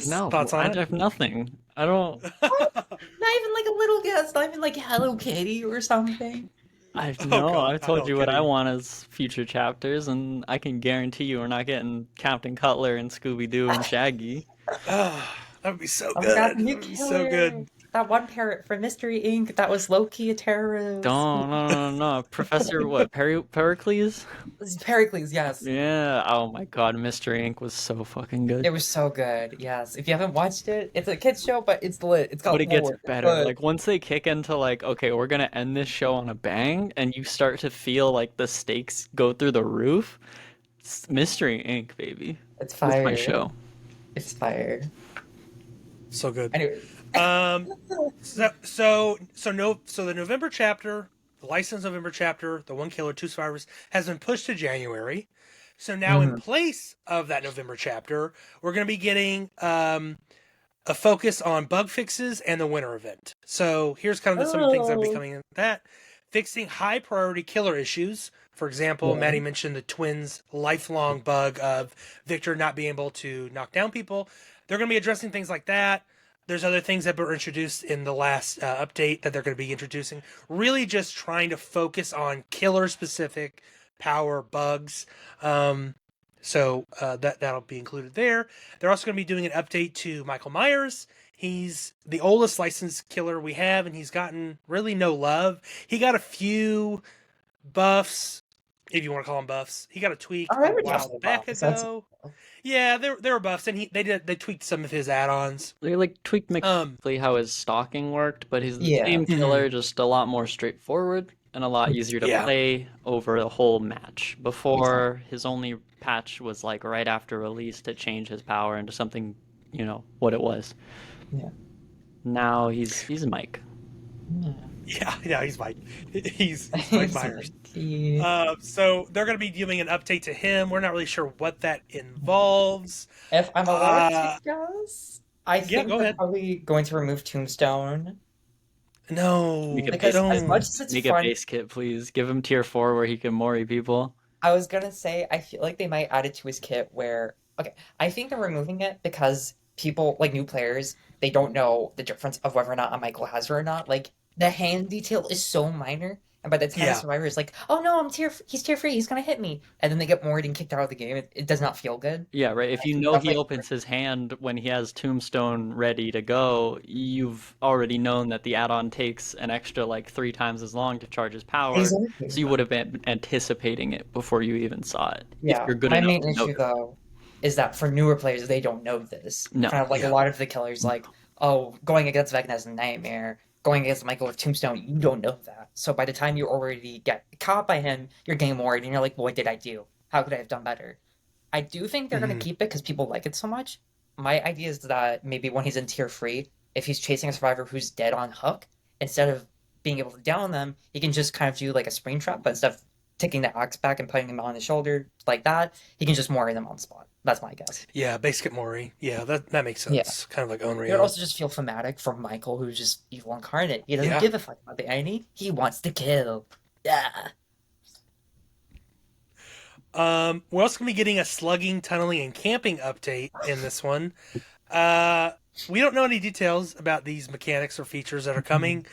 B: No,
A: thoughts on
B: I
A: it?
B: have nothing. I don't.
C: Not even like a little guess. Not even like Hello Kitty or something.
B: No,
A: God,
B: I've told
A: no
B: you what I
A: kidding.
B: want as future chapters, and I can guarantee you we're not getting Captain Cutler and Scooby Doo and Shaggy.
A: That would be so
C: Oh
A: good.
C: God, new
A: That would be
C: killer.
A: so good.
C: That one parrot from Mystery Inc. That was low-key a terrorist.
B: No. Professor what? Pericles?
C: This is Pericles, yes.
B: Yeah. Oh my God, Mystery Inc. was so fucking good.
C: It was so good, yes. If you haven't watched it, it's a kids show, but it's lit. It's got
B: But it gets
C: lore.
B: better.
C: But
B: Like once they kick into like, okay, we're gonna end this show on a bang, and you start to feel like the stakes go through the roof. It's Mystery Inc. baby.
C: it's
B: That's
C: fire.
B: my show.
C: It's fire.
A: So good.
C: Anyways.
A: So the November chapter, the licensed November chapter, the One Killer, Two Survivors, has been pushed to January. So now in place of that November chapter, we're going to be getting a focus on bug fixes and the winter event. So here's kind of some of the things that will be coming in that. Fixing high priority killer issues. For example, Maddie mentioned the twins' lifelong bug of Victor not being able to knock down people. They're going to be addressing things like that. There's other things that were introduced in the last update that they're going to be introducing. Really just trying to focus on killer-specific power bugs. So that'll be included there. They're also going to be doing an update to Michael Myers. He's the oldest licensed killer we have, and he's gotten really no love. He got a few buffs, if you want to call them buffs. He got a tweak
C: I remember
A: a while
C: the
A: back
C: buffs.
A: ago. Yeah, there were buffs, and they tweaked some of his add-ons.
B: They like tweaked mechanically how his stalking worked, but he's the
C: Yeah.
B: same killer, just a lot more straightforward and a lot easier to
A: Yeah.
B: play over the whole match. Before, his only patch was like right after release to change his power into something, what it was.
C: Yeah.
B: Now he's Mike.
A: Yeah, he's Mike. He's Mike Myers. So they're going to be doing an update to him. We're not really sure what that involves.
C: If I'm allowed to guess, I think
A: go
C: they're
A: ahead.
C: probably going to remove Tombstone.
A: No,
B: Make a
C: Because
B: base,
C: as much as it's
B: make
C: fun,
B: a base kit, please. Give him tier 4 where he can mori people.
C: I was gonna say I feel like they might add it to his kit where I think they're removing it because people like new players, they don't know the difference of whether or not a Michael has it or not. Like the hand detail is so minor, And by the time the
A: Yeah.
C: survivor is like, "Oh no, he's tier free. He's gonna hit me," and then they get moored and kicked out of the game, it does not feel good.
B: Yeah, right. If
C: I
B: you
C: think
B: know
C: that's
B: he
C: like
B: opens his hand when he has Tombstone ready to go, you've already known that the add-on takes an extra like 3 times as long to charge his power,
C: exactly.
B: so you would have been anticipating it before you even saw it, if
C: Yeah,
B: you're good
C: my
B: enough
C: main
B: to
C: issue
B: notice.
C: though is that for newer players, they don't know this.
B: No.
C: Kind of like a
A: Yeah.
C: lot of the killers, like, oh, going against Vecna is a nightmare. Going against Michael with Tombstone, you don't know that. So by the time you already get caught by him, you're game worried and you're like, what did I do? How could I have done better? I do think they're going to
A: Mhm.
C: keep it because people like it so much. My idea is that maybe when he's in tier free, if he's chasing a survivor who's dead on hook, instead of being able to down them, he can just kind of do like a spring trap, but instead of taking the axe back and putting him on his shoulder like that, he can just moor them on spot. That's my guess.
A: Yeah, basic Mori. Yeah, that makes
C: Yeah.
A: sense. Kind of like
C: It would
A: Unreal.
C: also just feel thematic for Michael, who's just evil incarnate. He doesn't
A: Yeah.
C: give a fuck about the enemy. He wants to kill. Yeah.
A: We're also gonna be getting a slugging, tunneling, and camping update in this one. Uh, we don't know any details about these mechanics or features that are coming.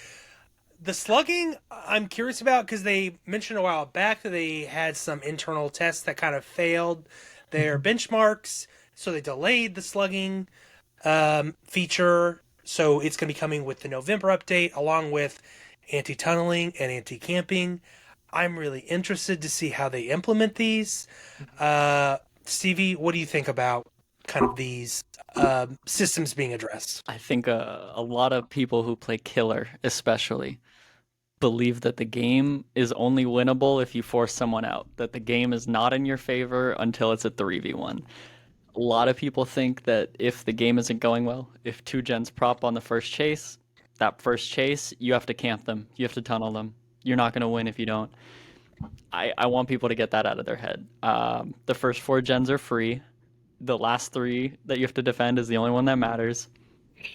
A: The slugging, I'm curious about because they mentioned a while back that they had some internal tests that kind of failed their benchmarks, so they delayed the slugging feature. So it's going to be coming with the November update, along with anti-tunneling and anti-camping. I'm really interested to see how they implement these. Stevie, what do you think about kind of these systems being addressed?
B: I think a lot of people who play killer, especially, believe that the game is only winnable if you force someone out, that the game is not in your favor until it's a 3v1. A lot of people think that if the game isn't going well, if two gens prop on the first chase, that first chase, you have to camp them, you have to tunnel them. You're not going to win if you don't. I want people to get that out of their head. The first 4 gens are free. The last 3 that you have to defend is the only one that matters.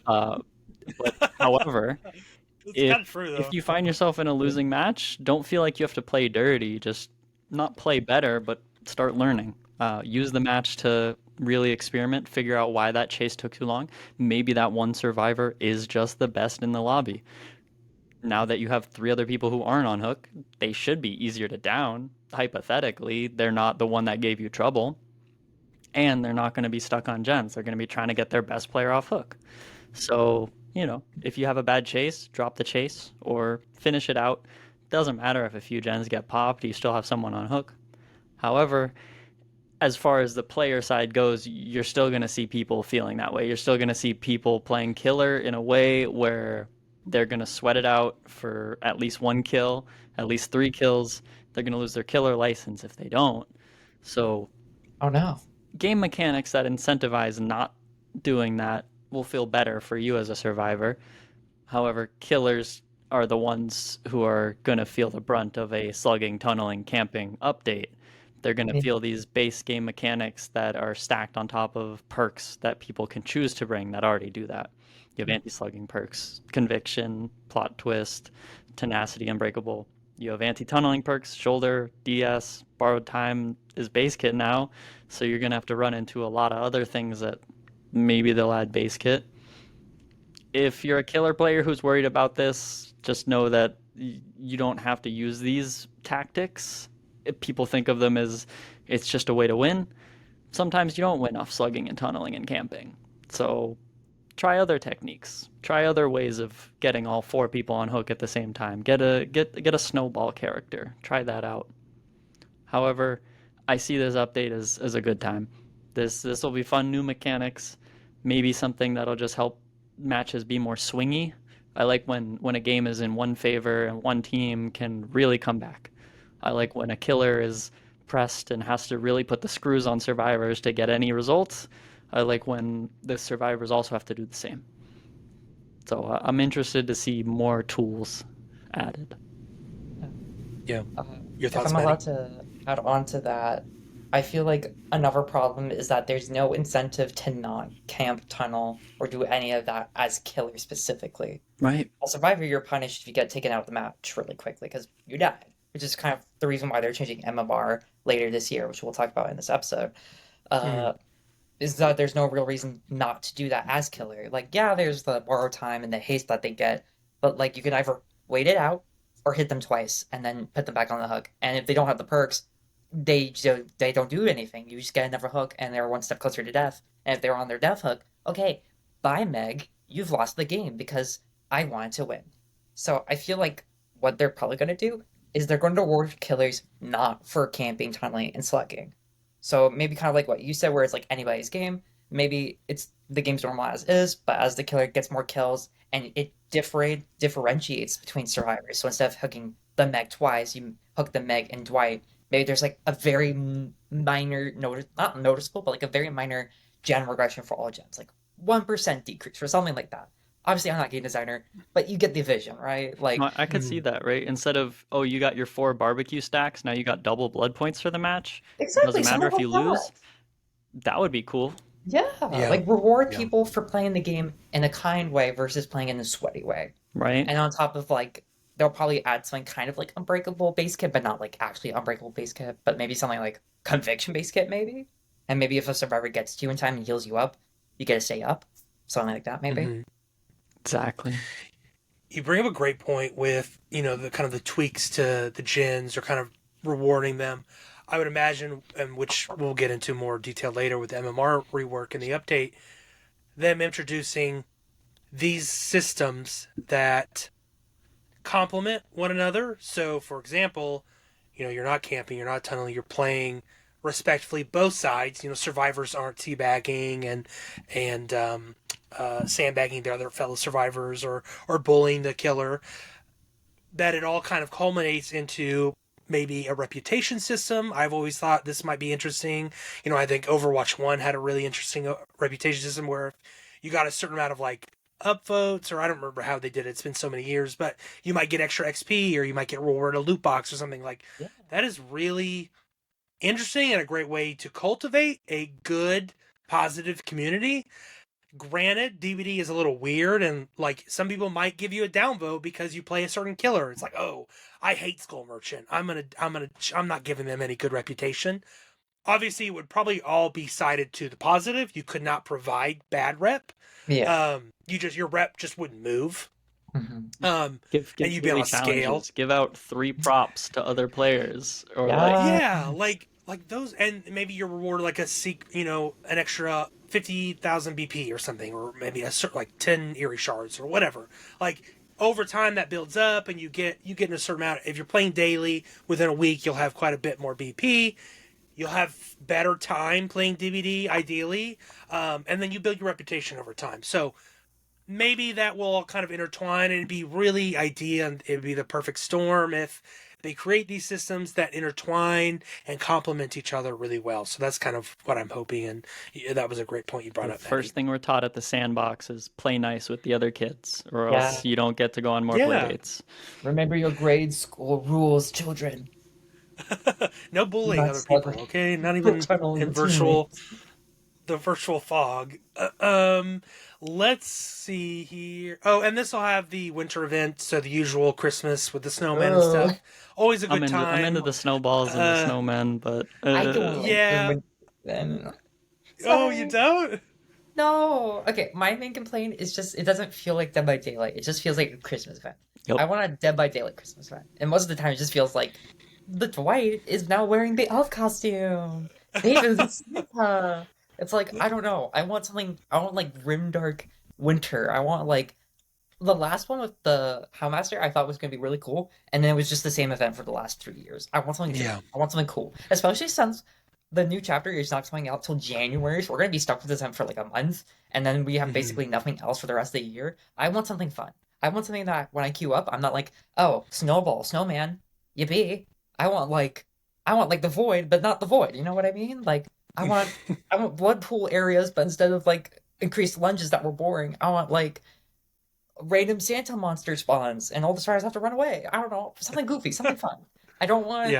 B: But however,
A: It's
B: if
A: kind of true,
B: if
A: though.
B: you find yourself in a losing match, don't feel like you have to play dirty. Just not play better, but start learning. Use the match to really experiment, figure out why that chase took too long. Maybe that one survivor is just the best in the lobby. Now that you have 3 other people who aren't on hook, they should be easier to down. Hypothetically, they're not the one that gave you trouble, and they're not going to be stuck on gens. They're going to be trying to get their best player off hook. So, if you have a bad chase, drop the chase or finish it out. Doesn't matter if a few gens get popped, you still have someone on hook. However, as far as the player side goes, you're still going to see people feeling that way. You're still going to see people playing killer in a way where they're going to sweat it out for at least 1 kill, at least 3 kills. They're going to lose their killer license if they don't. So,
C: Oh no.
B: game mechanics that incentivize not doing that will feel better for you as a survivor. However, killers are the ones who are going to feel the brunt of a slugging, tunneling, camping update. They're going to feel these base game mechanics that are stacked on top of perks that people can choose to bring that already do that. You have anti-slugging perks, conviction, plot twist, tenacity, unbreakable. You have anti-tunneling perks, shoulder, DS, borrowed time is base kit now, so you're going to have to run into a lot of other things that maybe they'll add base kit. If you're a killer player who's worried about this, just know that you don't have to use these tactics. If people think of them as it's just a way to win. Sometimes you don't win off slugging and tunneling and camping. So try other techniques. Try other ways of getting all 4 people on hook at the same time. Get a snowball character. Try that out. However, I see this update as a good time. This will be fun new mechanics. Maybe something that'll just help matches be more swingy. I like when a game is in one favor and one team can really come back. I like when a killer is pressed and has to really put the screws on survivors to get any results. I like when the survivors also have to do the same. So I'm interested to see more tools added.
A: Yeah. Your
C: If
A: thoughts,
C: I'm
A: Maddie?
C: allowed to add on to that, I feel like another problem is that there's no incentive to not camp, tunnel, or do any of that as killer specifically.
B: Right.
C: As survivor, you're punished if you get taken out of the match really quickly because you died, which is kind of the reason why they're changing MMR later this year, which we'll talk about in this episode.
A: Mm.
C: Is that there's no real reason not to do that as killer. Like, yeah, there's the borrow time and the haste that they get, but like you can either wait it out, or hit them twice and then put them back on the hook. And if they don't have the perks, they don't do anything. You just get another hook and they're one step closer to death. And if they're on their death hook, okay, bye Meg, you've lost the game because I wanted to win. So I feel like what they're probably going to do is they're going to reward killers not for camping, tunneling, and slugging. So maybe kind of like what you said, where it's like anybody's game. Maybe it's the game's normal as is, but as the killer gets more kills and it differentiates between survivors. So instead of hooking the Meg twice, you hook the Meg and Dwight. Maybe there's like a very minor, not noticeable, but like a very minor gen regression for all gens, like 1% decrease or something like that. Obviously, I'm not a game designer, but you get the vision, right? Like,
B: I could see that, right? Instead of, oh, you got your 4 barbecue stacks, now you got double blood points for the match. It
C: exactly,
B: doesn't matter
C: something
B: if you
C: like
B: lose.
C: that.
B: That would be cool.
C: Yeah,
A: Yeah.
C: like reward
A: Yeah.
C: people for playing the game in a kind way versus playing in a sweaty way.
B: Right?
C: And on top of like, they'll probably add something kind of like unbreakable base kit, but not like actually unbreakable base kit, but maybe something like conviction base kit, maybe. And maybe if a survivor gets to you in time and heals you up, you get to stay up, something like that, maybe.
A: Mhm.
B: Exactly.
A: You bring up a great point with, the kind of the tweaks to the gens or kind of rewarding them. I would imagine, and which we'll get into more detail later with the MMR rework and the update, them introducing these systems that complement one another. So, for example, you're not camping, you're not tunneling, you're playing respectfully both sides. Survivors aren't teabagging and sandbagging their other fellow survivors or bullying the killer. That it all kind of culminates into maybe a reputation system. I've always thought this might be interesting. I think Overwatch 1 had a really interesting reputation system where you got a certain amount of like upvotes, or I don't remember how they did it. It's been so many years, but you might get extra XP or you might get rewarded a loot box or something like that. Is really interesting and a great way to cultivate a good, positive community. Granted, DbD is a little weird, and like some people might give you a downvote because you play a certain killer. It's like, oh, I hate Skull Merchant. I'm not giving them any good reputation. Obviously, it would probably all be sided to the positive. You could not provide bad rep.
C: Yeah.
A: Your rep just wouldn't move.
C: Mm-hmm.
B: Give
A: And you'd be on a scale.
B: challenges. Give out 3 props to other players, or
A: like those, and maybe you're rewarded like an extra 50,000 BP or something, or maybe like 10 Eerie shards or whatever. Like over time that builds up, and you get in a certain amount. If you're playing daily, within a week you'll have quite a bit more BP. You'll have better time playing DbD, ideally, and then you build your reputation over time. So maybe that will all kind of intertwine, and it'd be really ideal, and it'd be the perfect storm if they create these systems that intertwine and complement each other really well. So that's kind of what I'm hoping, and that was a great point you brought up.
B: First thing we're taught at the sandbox is play nice with the other kids, or
C: Yeah.
B: else you don't get to go on more play dates.
C: Remember your grade school rules, children.
A: No bullying
C: Not
A: other people,
C: slugging.
A: okay? Not even
C: Tunneling
A: in
C: the
A: the virtual fog. Let's see here. Oh, and this will have the winter event, so the usual Christmas with the snowmen and stuff. Always a good time.
B: I'm into the snowballs and the snowmen, but
C: I don't
A: Yeah.
C: then.
A: Oh, you don't?
C: No. Okay, my main complaint is just it doesn't feel like Dead by Daylight. It just feels like a Christmas event.
B: Yep.
C: I want a Dead by Daylight Christmas event. And most of the time it just feels like the Dwight is now wearing the elf costume. David's Santa. It's like, I don't know. I want like grimdark winter. I want like the last one with the Howmaster I thought was gonna be really cool, and then it was just the same event for the last 3 years. I want something different. I want something cool. Especially since the new chapter is not coming out till January, so we're gonna be stuck with this event for like a month, and then we have basically nothing else for the rest of the year. I want something fun. I want something that when I queue up, I'm not like, oh, snowball, snowman, yippee. I want like the void, but not the void. You know what I mean? Like I want blood pool areas, but instead of like increased lunges that were boring, I want like random Santa monster spawns and all the stars have to run away. I don't know, something goofy, something fun. I don't want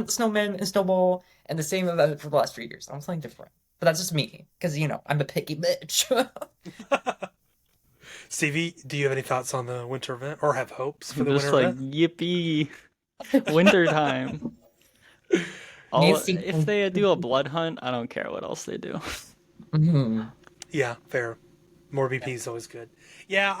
C: snowmen and snowball and the same event for the last 3 years. I want something different. But that's just me, because I'm a picky bitch.
A: Stevie, do you have any thoughts on the winter event, or have hopes for the
B: just
A: winter
B: like
A: event?
B: yippee, winter time. If they do a blood hunt, I don't care what else they do.
C: Mm-hmm.
A: Yeah, fair. More BP is always good. Yeah,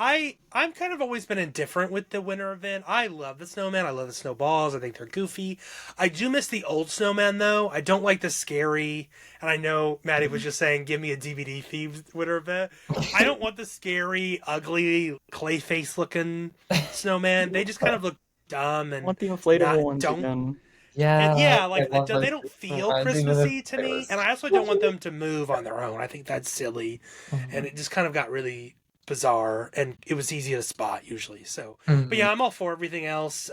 A: I'm kind of always been indifferent with the winter event. I love the snowman. I love the snowballs. I think they're goofy. I do miss the old snowman though. I don't like the scary. And I know Maddie was just saying, give me a DbD themed winter event. I don't want the scary, ugly, clay face looking snowman. They just kind of look dumb
B: I
A: and
B: want the inflatable
A: not
B: ones
A: don't.
B: again.
C: Yeah,
A: And yeah,
C: I
A: like
C: love
A: they
C: those
A: don't
C: Christmas
A: feel
C: ones, even if
A: Christmassy to
C: it
A: me,
C: was.
A: and I also don't want them to move on their own. I think that's silly, and
C: Mhm.
A: it just kind of got really bizarre, and it was easy to spot usually. So, but
C: Mhm.
A: yeah, I'm all for everything else.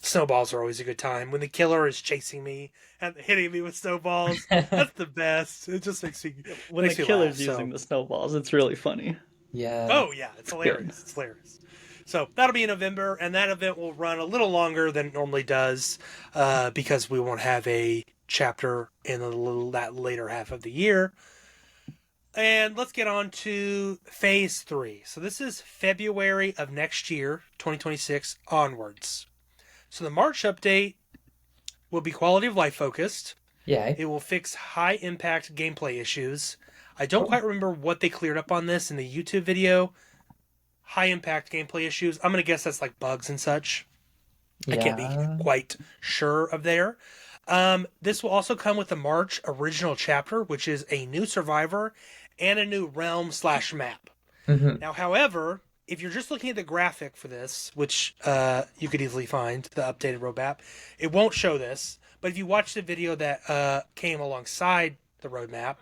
A: Snowballs are always a good time when the killer is chasing me and hitting me with snowballs. That's the best. It just
B: When the
A: makes me laugh.
B: killer's
A: So,
B: using the snowballs, it's really funny.
C: Yeah.
A: oh yeah, it's
B: Good.
A: hilarious. It's hilarious. So that'll be in November, and that event will run a little longer than it normally does, because we won't have a chapter in that later half of the year. And let's get on to phase 3. So this is February of next year, 2026 onwards. So the March update will be quality of life focused.
C: Yeah.
A: It will fix high impact gameplay issues. I don't quite remember what they cleared up on this in the YouTube video. High impact gameplay issues. I'm going to guess that's like bugs and such. I can't be
C: Yeah.
A: quite sure of there. This will also come with the March original chapter, which is a new survivor and a new realm/map.
C: Hmm.
A: Now, however, if you're just looking at the graphic for this, which you could easily find, the updated roadmap, it won't show this. But if you watch the video that came alongside the roadmap,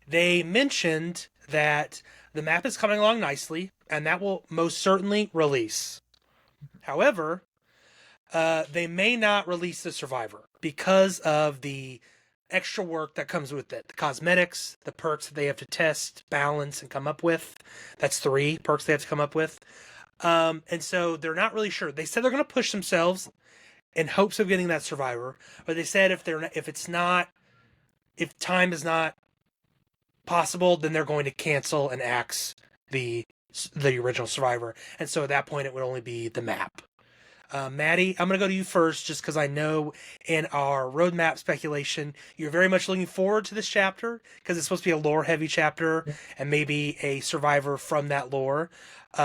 A: they mentioned that the map is coming along nicely, and that will most certainly release. However, they may not release the survivor because of the extra work that comes with it. The cosmetics, the perks that they have to test, balance, and come up with. That's 3 perks they have to come up with. And so they're not really sure. They said they're going to push themselves in hopes of getting that survivor, but they said if time is not possible, then they're going to cancel and axe the original survivor. And so at that point, it would only be the map. Maddie, I'm going to go to you first just because I know in our roadmap speculation, you're very much looking forward to this chapter because it's supposed to be a lore heavy chapter and maybe a survivor from that lore.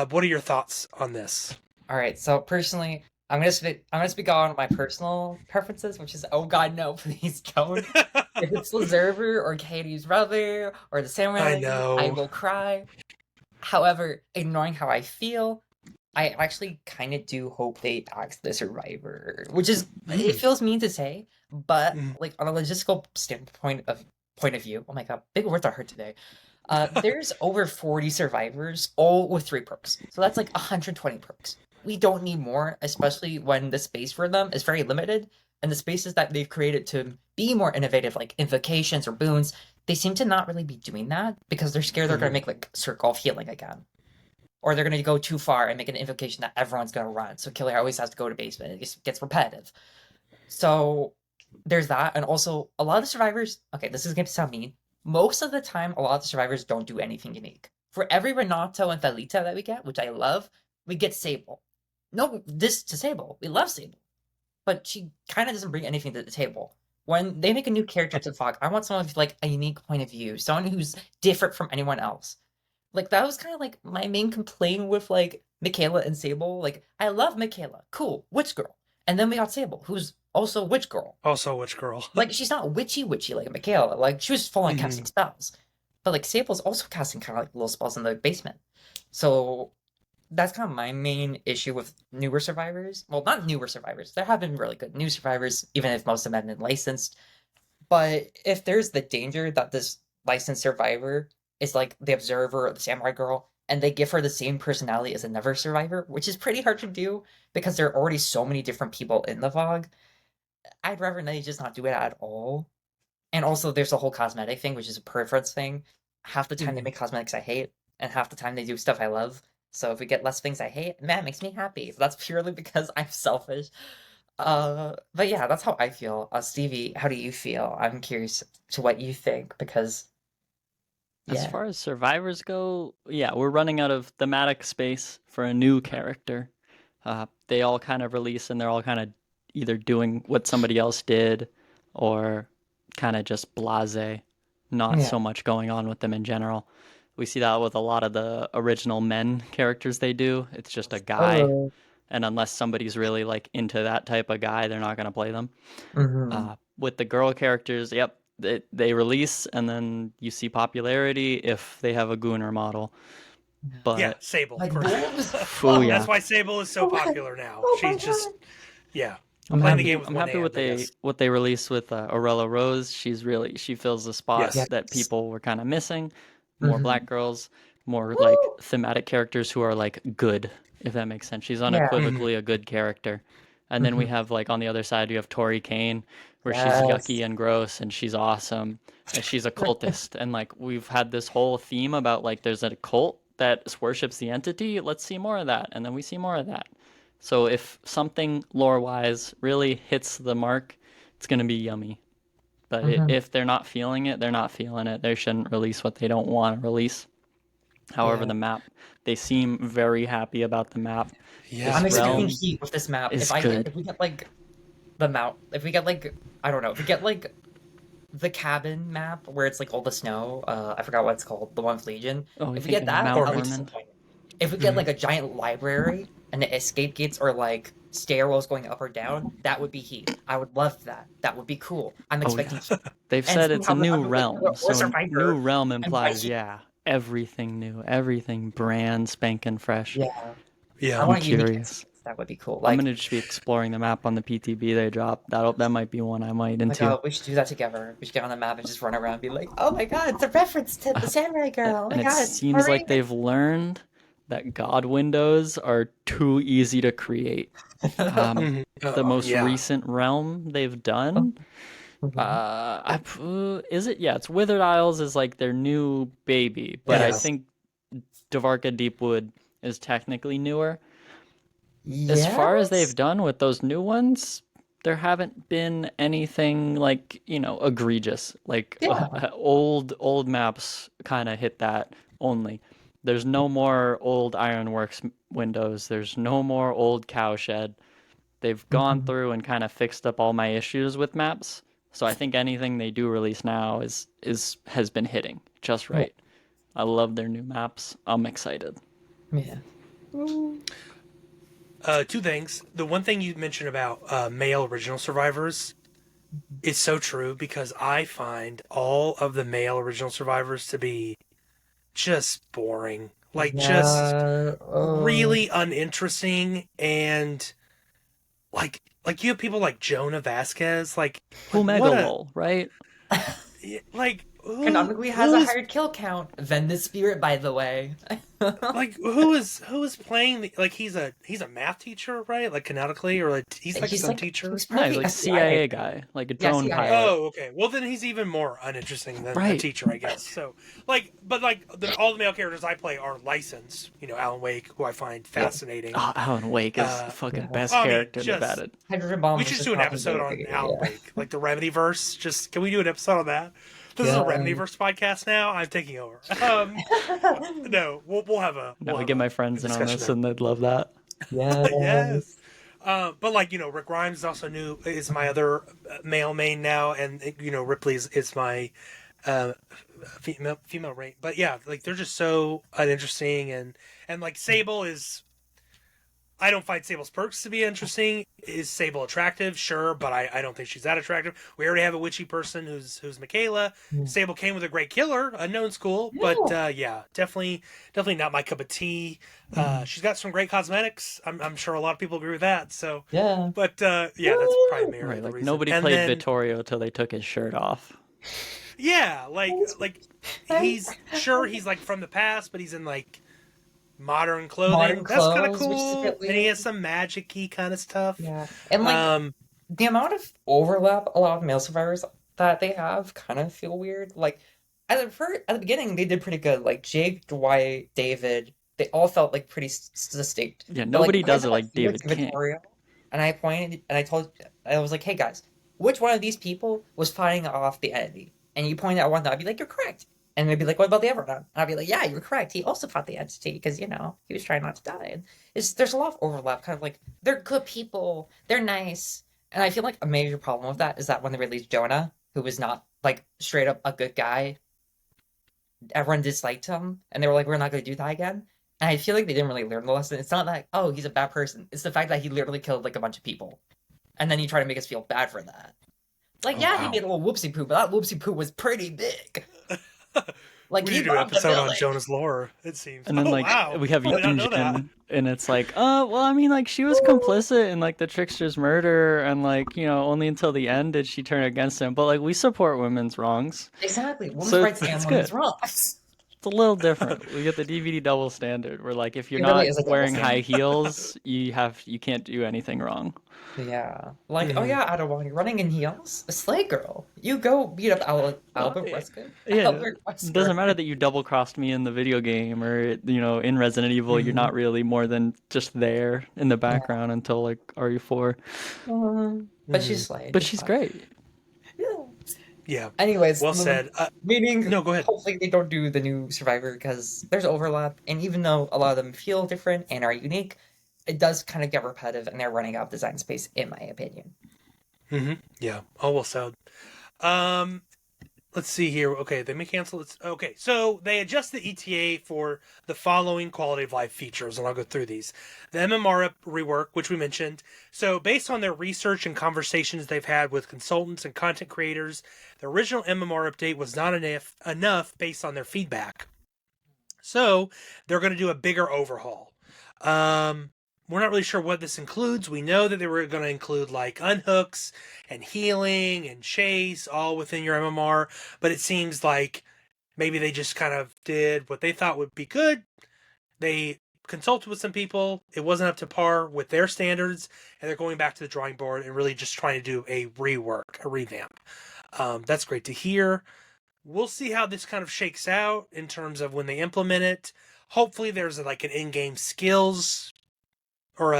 A: What are your thoughts on this?
C: All right. So personally, I'm gonna speak on my personal preferences, which is oh god no, please don't. If it's Lazerver or Katie's brother or the samurai
A: I
C: lady, I
A: know.
C: will cry. However, ignoring how I feel, I actually kind of do hope they axe the survivor, which is it feels mean to say, but
A: Mm.
C: like on a logistical point of view, oh my god, big words are hard today. There's over 40 survivors, all with 3 perks, so that's like 120 perks. We don't need more, especially when the space for them is very limited, and the spaces that they've created to be more innovative, like invocations or boons, they seem to not really be doing that because they're scared they're gonna make like circle of healing again or they're going to go too far and make an invocation that everyone's going to run. So killer always has to go to basement. It just gets repetitive. So there's that. And also, a lot of the survivors, okay, this is going to sound mean. Most of the time, a lot of the survivors don't do anything unique. For every Renato and Thalita that we get, which I love, we get Sable. No, this to Sable. We love Sable. But she kind of doesn't bring anything to the table. When they make a new character to Fog, I want someone with like a unique point of view, someone who's different from anyone else. Like that was kind of like my main complaint with like Michaela and Sable. Like I love Michaela, cool, witch girl, and then we got Sable, who's also witch girl.
A: Also, which girl?
C: Like she's not witchy like Michaela. Like she was full on casting spells, but like Sable's also casting kind of like little spells in the basement. So that's kind of my main issue with newer survivors. Well, not newer survivors. There have been really good new survivors, even if most of them have been licensed. But if there's the danger that this licensed survivor is like the observer or the samurai girl, and they give her the same personality as another survivor, which is pretty hard to do because there are already so many different people in the VOG, I'd rather they just not do it at all. And also, there's a whole cosmetic thing, which is a preference thing. Half the time they make cosmetics I hate, and half the time they do stuff I love. So if we get less things I hate, man, it makes me happy. So that's purely because I'm selfish. But yeah, that's how I feel. Stevie, how do you feel? I'm curious to what you think because
B: As
C: yeah.
B: far as survivors go, yeah, we're running out of thematic space for a new character. They all kind of release and they're all kind of either doing what somebody else did or kind of just blase, not
C: Yeah.
B: so much going on with them in general. We see that with a lot of the original men characters they do. It's just a guy,
C: Oh.
B: and unless somebody's really like into that type of guy, they're not gonna play them.
C: Mm-hmm.
B: With the girl characters, yep, they release and then you see popularity if they have a Gooner model.
A: Yeah,
B: But
A: Sable,
C: Like
A: for
C: wolves?
B: oh
C: Oh,
A: that's
B: yeah,
A: why Sable is so
C: oh my,
A: popular now.
C: oh my
A: She's just,
C: god.
A: yeah,
B: I'm
A: playing the
B: happy.
A: game with
B: I'm
A: one
B: happy
A: hand, I guess.
B: what they released with Orella Rose. She fills the spot
A: Yes.
B: that
C: Yes.
B: people were kind of missing. More
C: Mm-hmm.
B: black girls, more like
C: Woo!
B: thematic characters who are like good, if that makes sense. She's
C: Yeah.
A: Hmm.
B: unequivocally a good character. And then we
C: Mm-hmm.
B: have like on the other side, you have Tori Kane, where she's yucky
C: Yes.
B: and gross and she's awesome. And she's a cultist. And like we've had this whole theme about like there's a cult that worships the entity. Let's see more of that. And then we see more of that. So if something lore-wise really hits the mark, it's going to be yummy. But
C: Mm-hmm.
B: if they're not feeling it, they're not feeling it. They shouldn't release what they don't want to release. However,
C: Yeah.
B: the map, they seem very happy about the map.
A: Yeah,
B: This
C: I'm
A: me
C: expecting
A: too.
B: realm
C: heat with this map.
B: is
C: If
B: good.
C: we get like the mount, if we get like I don't know, if we get like the cabin map where it's like all the snow, I forgot what it's called, the one with Legion.
B: Oh, you
C: If we get
B: thinking of
C: that,
B: Mount
C: I'll be
A: Torment.
B: Ormond?
C: disappointed. If we get
A: Hmm.
C: like a giant library and the escape gates are like stairwells going up or down, that would be heat. I would love that. That would be cool. I'm
B: Oh
C: expecting
B: yeah.
C: heat.
B: They've
C: And
B: said it's a
C: somehow the
B: new
C: Underlink
B: realm.
C: or
B: So new
C: Survivor
B: realm
C: and by
B: implies,
C: heat.
B: yeah, everything new, everything brand spanking fresh.
C: Yeah. I
A: Yeah.
B: I'm
C: want unique
B: curious.
C: experience. That would be cool.
B: I'm
C: Like,
B: gonna just be exploring the map on the PTB they dropped. That might be one I might
C: oh my
B: into.
C: god, we should do that together. We should get on the map and just run around and be like, oh my god, it's a reference to the Samurai Girl. Oh my
B: And it
C: god,
B: seems like
C: Maria.
B: they've learned that God windows are too easy to create.
A: Hmm.
B: The most
A: Yeah.
B: recent realm they've done, is it? Yeah, it's Withered Isles is like their new baby, but I
A: Yeah.
C: Yes.
B: think Davarka Deepwood is technically newer. As far as they've
C: Yes.
B: done with those new ones, there haven't been anything like, egregious. Like
C: Yeah.
B: old maps kind of hit that only. There's no more old Ironworks windows. There's no more old Cowshed. They've gone
C: Mhm.
B: through and kind of fixed up all my issues with maps. So I think anything they do release now is has been hitting just
C: Yeah.
B: right. I love their new maps. I'm excited.
C: Yeah.
A: Two things. The one thing you mentioned about male original survivors is so true because I find all of the male original survivors to be just boring. Like, just
C: Yeah.
A: really uninteresting and like you have people like Jonah Vasquez, like what a
B: Fumegalol, right?
A: like
C: Canonically has
A: who
C: a
A: is
C: higher kill count than the spirit, by the way.
A: like who is playing like he's a math teacher, right? Like canonically, or like he's like some teacher.
C: He's
B: No, he's
C: probably
B: like
C: a CIA.
B: CIA guy, like a
C: Yeah,
B: drone
C: CIA.
B: pilot.
A: Oh, okay. Well, then he's even more uninteresting than a
B: Right.
A: teacher, I guess. So, but all the male characters I play are licensed. You know, Alan Wake, who I find fascinating.
B: Oh, Alan Wake is the
A: Uh,
B: fucking
C: Yeah.
B: best
A: I mean,
B: character they've
A: just
B: added.
C: Hydrogen bomb
A: we
C: was
A: should just
C: just
A: do an
C: probably
A: episode on
C: the-
A: Alan
C: yeah.
A: Wake, like the Remedyverse. Just can we do an episode on that? This is a
C: Yeah.
A: Remedyverse podcast now. I'm taking over. No, we'll have a
B: Now
A: we'll
B: we
A: have
B: get my
A: a
B: friends in on
A: discussion
B: this,
A: there.
B: and they'd love that.
A: Yes.
C: Yes.
A: But like Rick Grimes is also new. Is my other male main now, and Ripley is my uh, female rate. But yeah, like they're just so uninteresting, and like Sable is. I don't find Sable's perks to be interesting. Is Sable attractive? Sure, but I don't think she's that attractive. We already have a witchy person who's Michaela. Sable came with a great killer, unknown school, but yeah, definitely not my cup of tea. She's got some great cosmetics. I'm sure a lot of people agree with that. So,
C: Yeah.
A: but yeah, that's probably mainly
B: Right,
A: the
B: like
A: reason.
B: nobody
A: And
B: played
A: then,
B: Vittorio till they took his shirt off.
A: yeah, like he's like from the past, but he's in like modern clothing.
C: Modern
A: That's kind of
C: clothes, which is a
A: cool,
C: bit
A: and he
C: weird.
A: has some magic-y kind of stuff.
C: Yeah. And like the amount of overlap a lot of male survivors that they have kind of feel weird. Like at the beginning they did pretty good. Like Jake, Dwight, David, they all felt like pretty distinct.
B: Yeah,
C: But like
B: nobody
C: when I
B: does it
C: got
B: like
C: Felix
B: David
C: and
B: King.
C: Victoria, and I was like, hey guys, which one of these people was fighting off the entity? And you point out one, I'd be like, you're correct. And they'd be like, what about the other one? And I'd be like, yeah, you're correct. He also fought the entity because, he was trying not to die. And there's a lot of overlap, kind of like, they're good people, they're nice. And I feel like a major problem with that is that when they released Jonah, who was not, like, straight up a good guy, everyone disliked him, and they were like, "We're not going to do that again." And I feel like they didn't really learn the lesson. It's not like, oh, he's a bad person. It's the fact that he literally killed like a bunch of people, and then you try to make us feel bad for that. Like,
A: Oh,
C: yeah, he
A: wow.
C: made a little whoopsie poo, but that whoopsie poo was pretty big. Like
A: We
C: he
A: need to do an
C: robbed a
A: episode on
C: village.
A: Jonah's lore, it seems.
B: And then
A: Oh,
B: like
A: wow.
B: we have
A: I did not know that.
B: Yunjin, and it's like, well, I mean, like she was complicit in like the trickster's murder, and like only until the end did she turn against him. But like we support women's wrongs,
C: Exactly, women's
B: so
C: rights
B: it's
C: and women's
B: good.
C: rights.
B: It's a little different. We get the DVD double standard, where like if you're
C: It really
B: not
C: is a double
B: wearing high
C: standard.
B: heels, you can't do anything wrong.
C: Yeah, like, oh
A: Hmm.
C: yeah, Ottawa, you're running in heels? A slay girl. You go beat up Albert
B: Yeah,
C: Wesker.
B: yeah.
C: Albert
B: It doesn't
C: Wesker.
B: matter that you double crossed me in the video game, or in Resident Evil, you're
A: Hmm.
B: not really more than just there in the
C: Yeah.
B: background until like RE4.
C: But
A: Hmm.
C: she's slayed.
B: But
C: It's
B: she's
C: fine.
B: great.
C: Yeah.
A: Yeah.
C: Anyways,
A: Well said.
C: meaning
A: No, go ahead.
C: hopefully they don't do the new Survivor because there's overlap, and even though a lot of them feel different and are unique, it does kind of get repetitive, and they're running out of design space, in my opinion.
A: Yeah. Oh, well said. Um, let's see here. Okay, they may cancel it. Okay, so they adjust the ETA for the following quality of life features, and I'll go through these. The MMR rework, which we mentioned. So, based on their research and conversations they've had with consultants and content creators, the original MMR update was not enough based on their feedback. So, they're going to do a bigger overhaul. We're not really sure what this includes. We know that they were going to include like unhooks and healing and chase all within your MMR, but it seems like maybe they just kind of did what they thought would be good. They consulted with some people. It wasn't up to par with their standards, and they're going back to the drawing board and really just trying to do a rework, a revamp. That's great to hear. We'll see how this kind of shakes out in terms of when they implement it. Hopefully, there's like an in-game skills or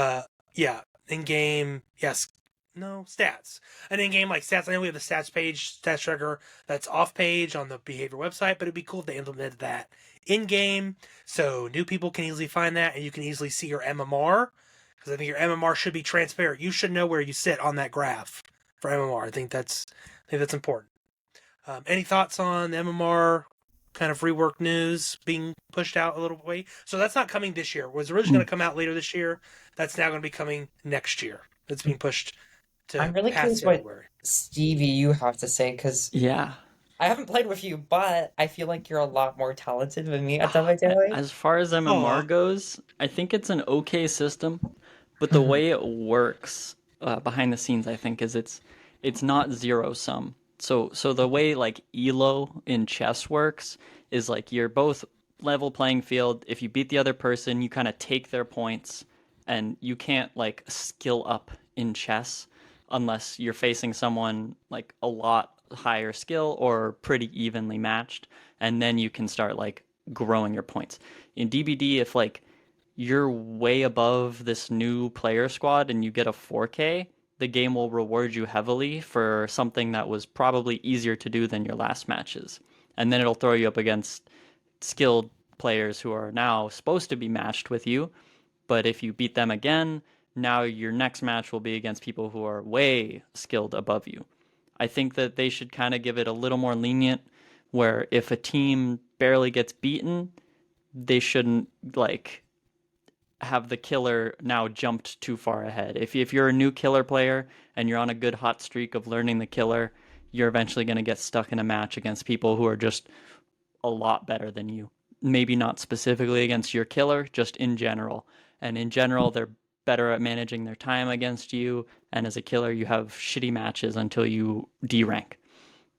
A: in-game, yes, no, stats. An in-game like stats. I know we have the stats page, stats tracker that's off page on the behavior website, but it'd be cool if they implemented that in-game so new people can easily find that and you can easily see your MMR, because I think your MMR should be transparent. You should know where you sit on that graph for MMR. I think that's important. Any thoughts on MMR kind of rework news being pushed out a little way? So that's not coming this year. It was originally going to come out later this year. That's now going to be coming next year. It's being pushed
C: I'm
A: to
C: really
A: past
C: curious what
A: February.
C: Stevie you have to say because
B: Yeah.
C: I haven't played with you, but I feel like you're a lot more talented than me at Dead by Daylight.
B: As far as MMR
A: Oh,
B: goes, I think it's an okay system, but the
C: Mhm.
B: way it works behind the scenes, I think, is it's not zero sum. So the way like Elo in chess works is like you're both level playing field. If you beat the other person, you kind of take their points, and you can't like skill up in chess unless you're facing someone like a lot higher skill or pretty evenly matched, and then you can start like growing your points. In DbD, if like you're way above this new player squad and you get a 4K, the game will reward you heavily for something that was probably easier to do than your last matches. And then it'll throw you up against skilled players who are now supposed to be matched with you. But if you beat them again, now your next match will be against people who are way skilled above you. I think that they should kind of give it a little more lenient, where if a team barely gets beaten, they shouldn't like have the killer now jumped too far ahead. If you're a new killer player and you're on a good hot streak of learning the killer, you're eventually going to get stuck in a match against people who are just a lot better than you. Maybe not specifically against your killer, just in general. And in general, they're better at managing their time against you. And as a killer, you have shitty matches until you D rank.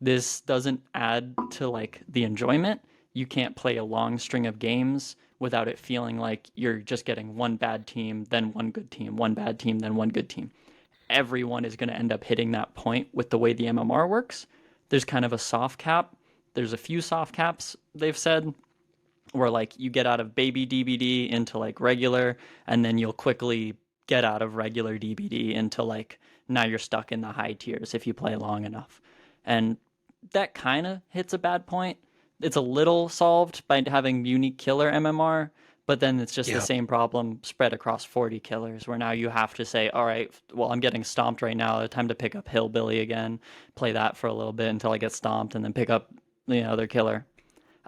B: This doesn't add to like the enjoyment. You can't play a long string of games without it feeling like you're just getting one bad team, then one good team, one bad team, then one good team. Everyone is going to end up hitting that point with the way the MMR works. There's kind of a soft cap. There's a few soft caps they've said where like you get out of baby DbD into like regular, and then you'll quickly get out of regular DbD into like now you're stuck in the high tiers if you play long enough. And that kind of hits a bad point. It's a little solved by having unique killer MMR, but then it's just the
A: yeah.
B: same problem spread across 40 killers where now you have to say, all right, well, I'm getting stomped right now. Time to pick up Hillbilly again, play that for a little bit until I get stomped, and then pick up the other killer.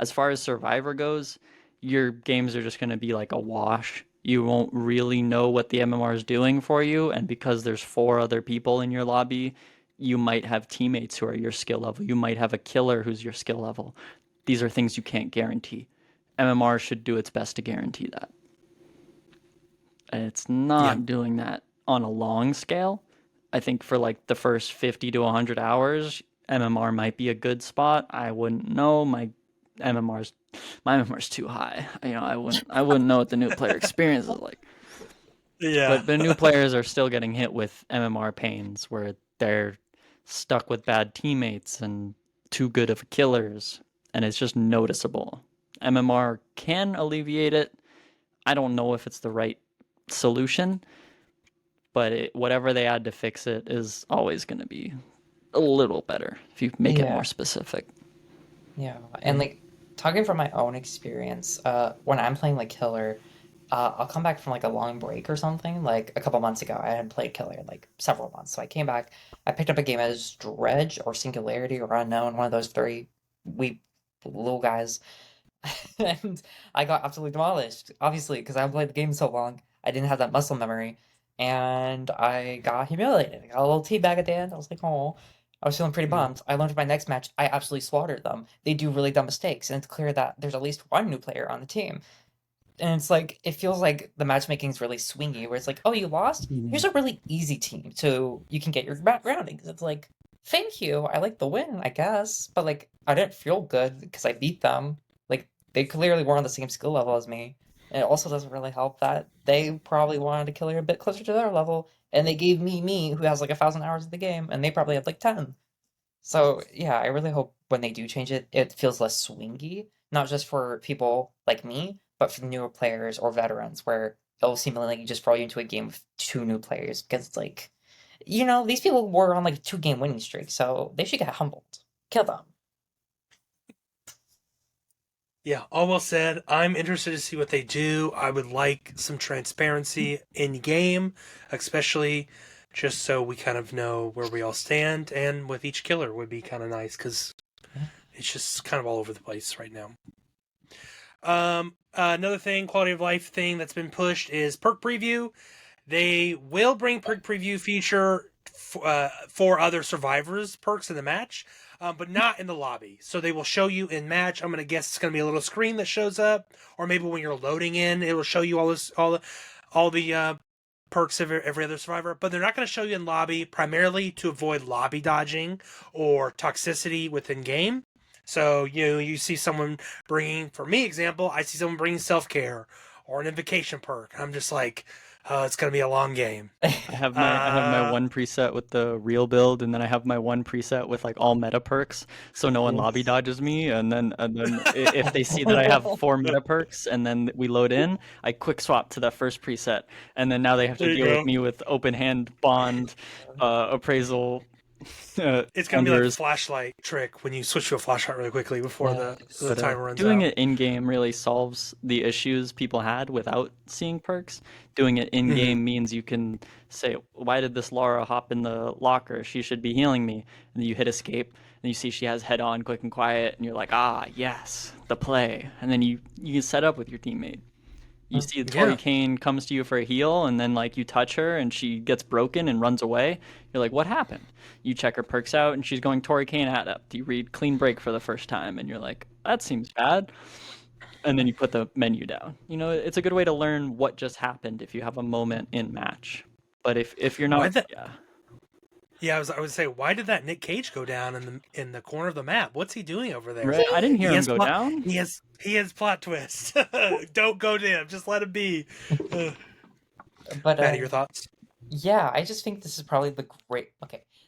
B: As far as Survivor goes, your games are just going to be like a wash. You won't really know what the MMR is doing for you, and because there's 4 other people in your lobby, you might have teammates who are your skill level. You might have a killer who's your skill level. These are things you can't guarantee. MMR should do its best to guarantee that. And it's
A: Yeah.
B: not doing that on a long scale. I think for like the first 50 to 100 hours, MMR might be a good spot. I wouldn't know. My MMR's too high. I wouldn't know what the new player experience is like.
A: Yeah.
B: But the new players are still getting hit with MMR pains where they're stuck with bad teammates and too good of killers, and it's just noticeable. MMR can alleviate it. I don't know if it's the right solution, but whatever they add to fix it is always going to be a little better if you make it more
C: Yeah.
B: specific.
C: Yeah. And like talking from my own experience, when I'm playing like Killer, I'll come back from like a long break or something. Like a couple months ago, I hadn't played Killer in like several months. So I came back, I picked up a game as Dredge or Singularity or Unknown, one of those three we little guys. And I got absolutely demolished, obviously, because I haven't played the game so long. I didn't have that muscle memory, and I got humiliated. I got a little teabag at the end. I was like, oh, I was feeling pretty bummed. I learned for my next match, I absolutely slaughtered them. They do really dumb mistakes, and it's clear that there's at least one new player on the team. And it's like, it feels like the matchmaking is really swingy, where it's like, oh, you lost? Here's a really easy team, so you can get your roundings. It's like, thank you, I like the win, I guess, but like, I didn't feel good because I beat them. Like, they clearly weren't on the same skill level as me. And it also doesn't really help that they probably wanted to kill her a bit closer to their level, and they gave me, who has like 1,000 hours of the game, and they probably had like 10. So yeah, I really hope when they do change it, it feels less swingy, not just for people like me, but for newer players or veterans, where it'll seemingly just throw you into a game with 2 new players because it's like, these people were on like a 2-game winning streak, so they should get humbled. Kill them.
A: Yeah, all well said. I'm interested to see what they do. I would like some transparency in game, especially just so we kind of know where we all stand. And with each killer would be kind of nice because it's just kind of all over the place right now. Another thing, quality of life thing that's been pushed is perk preview. They will bring perk preview feature for other survivors perks in the match. But not in the lobby. So they will show you in match. I'm going to guess it's going to be a little screen that shows up, or maybe when you're loading in, it will show you all the perks of every other survivor. But they're not going to show you in lobby, primarily to avoid lobby dodging or toxicity within game. So you see someone bringing, for me example, I see someone bringing self care or an invocation perk. I'm just like, it's going to be a long game.
B: I have my one preset with the real build, and then I have my one preset with like all meta perks, so no one lobby dodges me. And then if they see that I have 4 meta perks, and then we load in, I quick swap to that first preset, and then now they have to deal with me with open hand bond, appraisal.
A: It's gonna be like a flashlight trick when you switch to a flashlight really quickly before the timer runs
B: doing
A: out.
B: it in game really solves the issues people had without seeing perks. Doing it in game means you can say, "Why did this Laura hop in the locker? She should be healing me." And then you hit escape, and you see she has head on, quick and quiet, and you're like, "Ah, yes, the play." And then you can set up with your teammate. You see Tori Kane comes to you for a heal, and then like you touch her and she gets broken and runs away. You're like, what happened? You check her perks out and she's going Tori Kane adept. You read clean break for the first time and you're like, that seems bad. And then you put the menu down. It's a good way to learn what just happened if you have a moment in match. But if you're not,
A: Yeah, I would say, why did that Nick Cage go down in the corner of the map? What's he doing over there?
B: Right? I didn't hear him go down.
A: He has plot twist. Don't go to him. Just let him be.
C: But
A: Maddie, your thoughts?
C: Yeah, I just think this is probably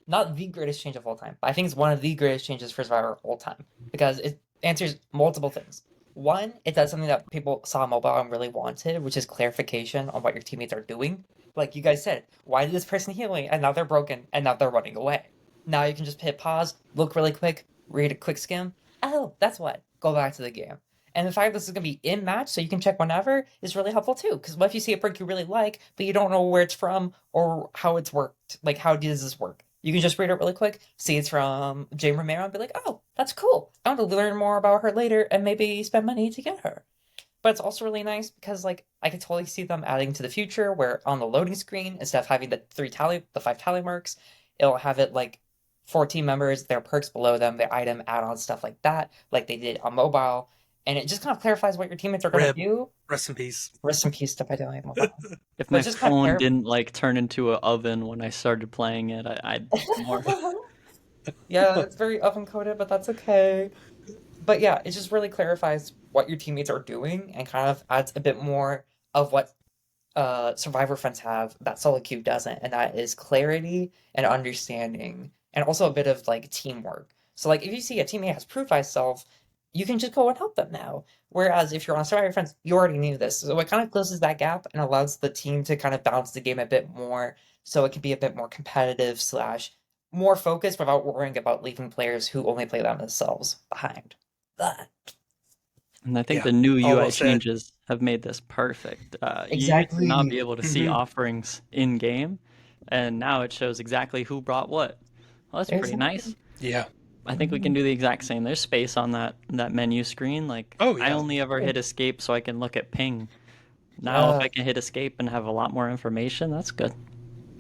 C: not the greatest change of all time, but I think it's one of the greatest changes for Survivor of all time because it answers multiple things. One, it does something that people saw mobile and really wanted, which is clarification on what your teammates are doing. Like you guys said, why did this person heal me? And now they're broken, and now they're running away. Now you can just hit pause, look really quick, read a quick skim. Oh, that's what. Go back to the game. And the fact this is going to be in match, so you can check whenever, is really helpful too. Because what if you see a perk you really like, but you don't know where it's from or how it's worked? Like, how does this work? You can just read it really quick, see it's from Jay Romero, and be like, oh, that's cool. I want to learn more about her later and maybe spend money to get her. But it's also really nice because like I can totally see them adding to the future where on the loading screen, instead of having the 5 tally marks, it'll have it like 14 members, their perks below them, their item add-on stuff like that, like they did on mobile. And it just kind of clarifies what your teammates are gonna
A: Rip.
C: do.
A: Rest in peace.
C: Rest in peace to 5 tally mobile.
B: If
C: But
B: my
C: it's just kind of
B: phone didn't like turn into an oven when I started playing it, I'd more.
C: Yeah, it's very oven coded, but that's okay. But yeah, it just really clarifies what your teammates are doing and kind of adds a bit more of what Survivor friends have that solo queue doesn't, and that is clarity and understanding, and also a bit of like teamwork. So like if you see a teammate has proved thyself, you can just go and help them now. Whereas if you're on Survivor friends, you already knew this, so it kind of closes that gap and allows the team to kind of balance the game a bit more, so it can be a bit more competitive slash more focused without worrying about leaving players who only play them themselves behind. That
B: And I think
A: Yeah,
B: the new
A: all well
B: UI
A: said.
B: changes have made this perfect. You used to not be
C: exactly.
B: able to see
A: Hmm.
B: offerings in game, and now it shows exactly who brought what. Well, that's pretty
C: Exactly.
B: nice.
A: Yeah.
B: I think we can do the exact same. There's space on that menu screen. Like
A: Oh
B: I
A: yeah.
B: only ever hit escape so I can look at ping. Now if
C: Yeah,
B: I can hit escape and have a lot more information, that's good.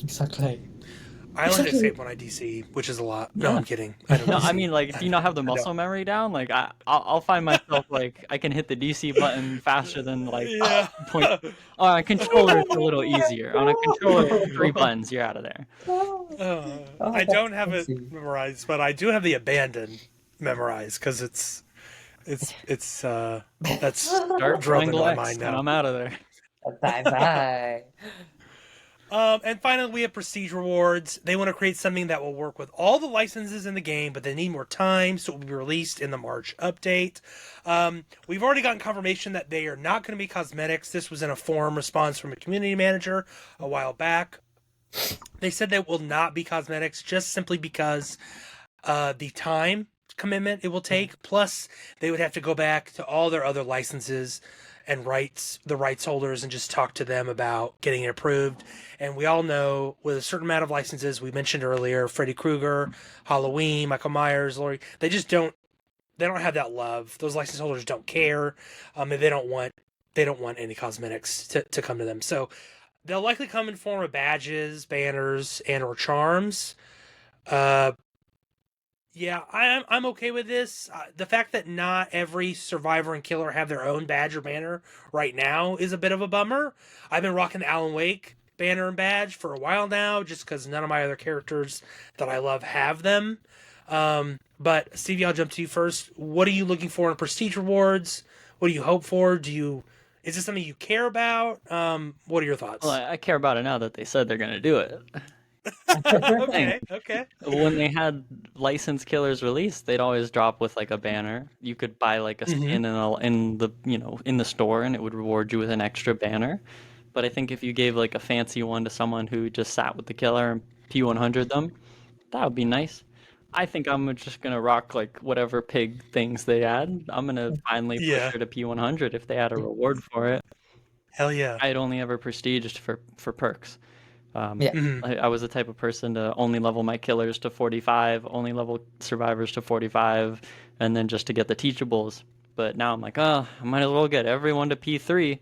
C: exactly.
A: I only hit
C: Exactly.
A: escape when I DC, which is a lot. No,
B: Yeah.
A: I'm kidding. I don't
B: No, I
A: DC.
B: mean like, do you not have the
A: I don't.
B: muscle memory down? Like I'll find myself like I can hit the DC button faster than like
A: Yeah.
B: point. On a controller, it's a little easier. On a controller, 3 buttons, you're out of there.
C: Oh,
A: I
C: that's
A: don't have it
C: crazy.
A: memorized, but I do have the abandon memorized because it's that's
B: Start
A: drilled into
B: triangle
A: my
B: X,
A: mind
B: and
A: now.
B: I'm out of there.
C: Bye bye.
A: And finally, we have prestige rewards. They want to create something that will work with all the licenses in the game, but they need more time, so it will be released in the March update. We've already gotten confirmation that they are not going to be cosmetics. This was in a forum response from a community manager a while back. They said they will not be cosmetics just simply because the time commitment it will take. Plus, they would have to go back to all their other licenses and the rights holders, and just talk to them about getting it approved. And we all know with a certain amount of licenses, we mentioned earlier, Freddy Krueger, Halloween, Michael Myers, Laurie, they don't have that love. Those license holders don't care, and they don't want any cosmetics to come to them. So they'll likely come in form of badges, banners, and or charms. Uh, yeah, I'm okay with this. The fact that not every survivor and killer have their own badge or banner right now is a bit of a bummer. I've been rocking the Alan Wake banner and badge for a while now, just because none of my other characters that I love have them. But Stevie, I'll jump to you first. What are you looking for in prestige rewards? What do you hope for? Is this something you care about? What are your
B: Well,
A: thoughts?
B: I care about it now that they said they're gonna do it. Thing.
A: Okay, okay.
B: When they had licensed killers released, they'd always drop with like a banner. You could buy like a
A: Mm-hmm.
B: skin in the in the store, and it would reward you with an extra banner. But I think if you gave like a fancy one to someone who just sat with the killer and P100 them, that would be nice. I think I'm just gonna rock like whatever pig things they add. I'm gonna finally push
A: Yeah.
B: her to P100 if they add a reward for it.
A: Hell yeah.
B: I'd only ever prestiged for perks. Um,
C: Yeah.
A: Mm-hmm.
B: I was the type of person to only level my killers to 45, only level survivors to 45, and then just to get the teachables. But now I'm like, oh, I might as well get everyone to P3.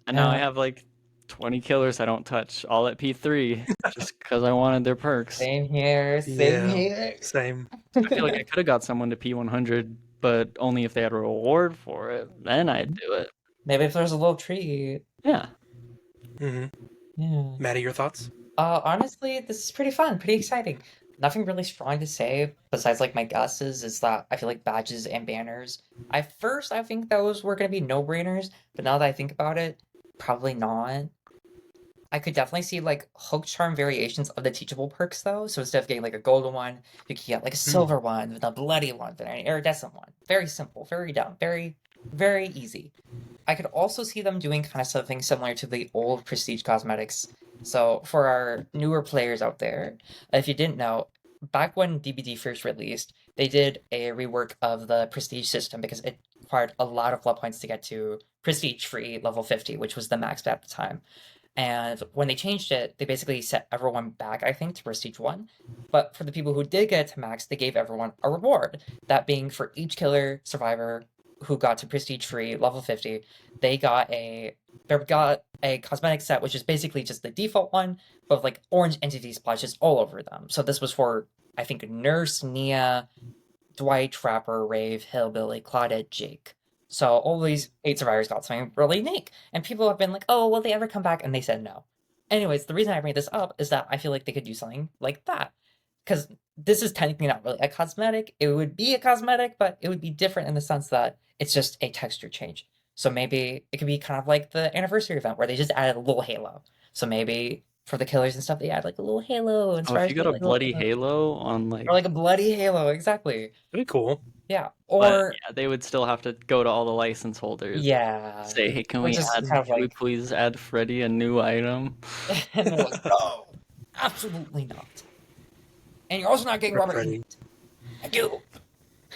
B: And now I
C: Yeah.
B: have like 20 killers I don't touch, all at P3, just because I wanted their perks.
C: Same here. Same
A: Yeah.
C: here.
A: Same.
B: I feel like I could have got someone to P100, but only if they had a reward for it. Then I'd do it.
C: Maybe if there's a little treat.
B: Yeah.
A: Mm-hmm.
C: Yeah.
A: Maddie, your thoughts?
C: Honestly, this is pretty fun, pretty exciting. Nothing really strong to say besides like my guesses is that I feel like badges and banners. At first, I think those were gonna be no-brainers, but now that I think about it, probably not. I could definitely see like hook charm variations of the teachable perks though. So instead of getting like a golden one, you could get like a
A: Mm.
C: silver one, then a bloody one, then an iridescent one. Very simple, very dumb, very, very easy. I could also see them doing kind of something similar to the old Prestige cosmetics. So for our newer players out there, if you didn't know, back when DbD first released, they did a rework of the Prestige system because it required a lot of blood points to get to Prestige free level 50, which was the max at the time. And when they changed it, they basically set everyone back, I think, to Prestige 1. But for the people who did get it to Max, they gave everyone a reward. That being for each killer survivor who got to Prestige 3, level 50, they got a cosmetic set, which is basically just the default one, but with like orange entity splashes all over them. So this was for, I think, Nurse, Nia, Dwight, Trapper, Rave, Hillbilly, Claudette, Jake. So all these 8 survivors got something really unique. And people have been like, oh, will they ever come back? And they said no. Anyways, the reason I bring this up is that I feel like they could do something like that. Because this is technically not really a cosmetic. It would be a cosmetic, but it would be different in the sense that it's just a texture change. So maybe it could be kind of like the anniversary event where they just added a little halo. So maybe for the killers and stuff, they add like a little halo. And
B: Oh, if you got a
C: like
B: bloody halo on like,
C: or like a bloody halo, exactly.
A: That'd be cool.
C: Yeah.
B: but
C: Or
B: yeah, they would still have to go to all the license holders.
C: yeah.
B: Say, hey, can
C: Which
B: we
C: is
B: add?
C: kind of
B: Can we
C: like
B: please add Freddy a new item?
C: and they're like, no, absolutely not. And you're also not getting Robert
A: Freddy.
C: England. I do.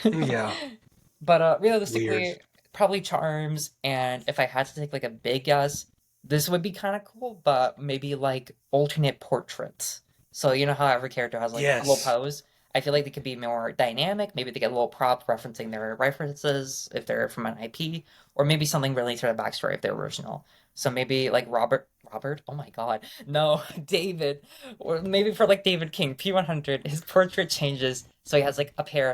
A: Yeah.
C: But realistically,
A: Weird.
C: probably charms. And if I had to take like a big guess, this would be kind of cool. But maybe like alternate portraits. So you know how every character has like a little
A: Yes.
C: pose. I feel like they could be more dynamic. Maybe they get a little prop referencing their references if they're from an IP, or maybe something related to the backstory if they're original. So maybe like Robert. Oh my God, no, David, or maybe for like David King P100, his portrait changes so he has like a pair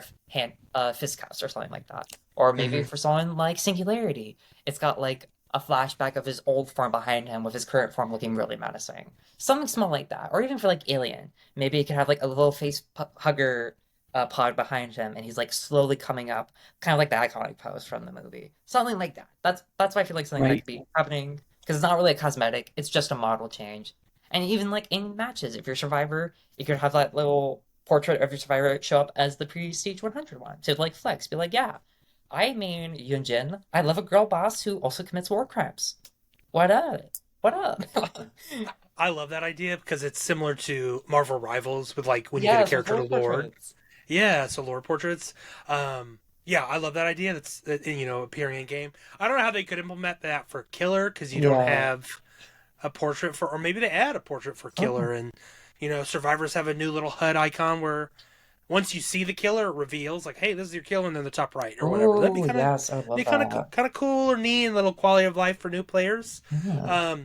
C: of fist cuffs or something like that. Or maybe for someone like Singularity, it's got like a flashback of his old form behind him with his current form looking really menacing. Something small like that. Or even for like Alien, maybe he could have like a little face hugger pod behind him, and he's like slowly coming up, kind of like the iconic pose from the movie. Something like that. That's why I feel like something that
B: Right.
C: could be happening because it's not really a cosmetic; it's just a model change. And even like in matches, if you're a survivor, you could have that little portrait of your survivor show up as the Prestige 100 one to like flex, be like, yeah, I mean Yunjin. I love a girl boss who also commits war crimes. What up? What up?
A: I love that idea because it's similar to Marvel Rivals with like when you
C: Yeah,
A: get a
C: it's
A: character to
C: Lord
A: Lord.
C: portraits.
A: Yeah, so Lord portraits. Yeah, I love that idea. That's appearing in game. I don't know how they could implement that for Killer because you don't
C: Yeah.
A: have a portrait for, or maybe they add a portrait for Killer, and survivors have a new little HUD icon where once you see the killer, it reveals like, hey, this is your killer, and then the top right or whatever. That'd be
C: Ooh,
A: kind of
C: yes, I would love
A: kind
C: that.
A: of cool or neat and little quality of life for new players.
C: Yeah.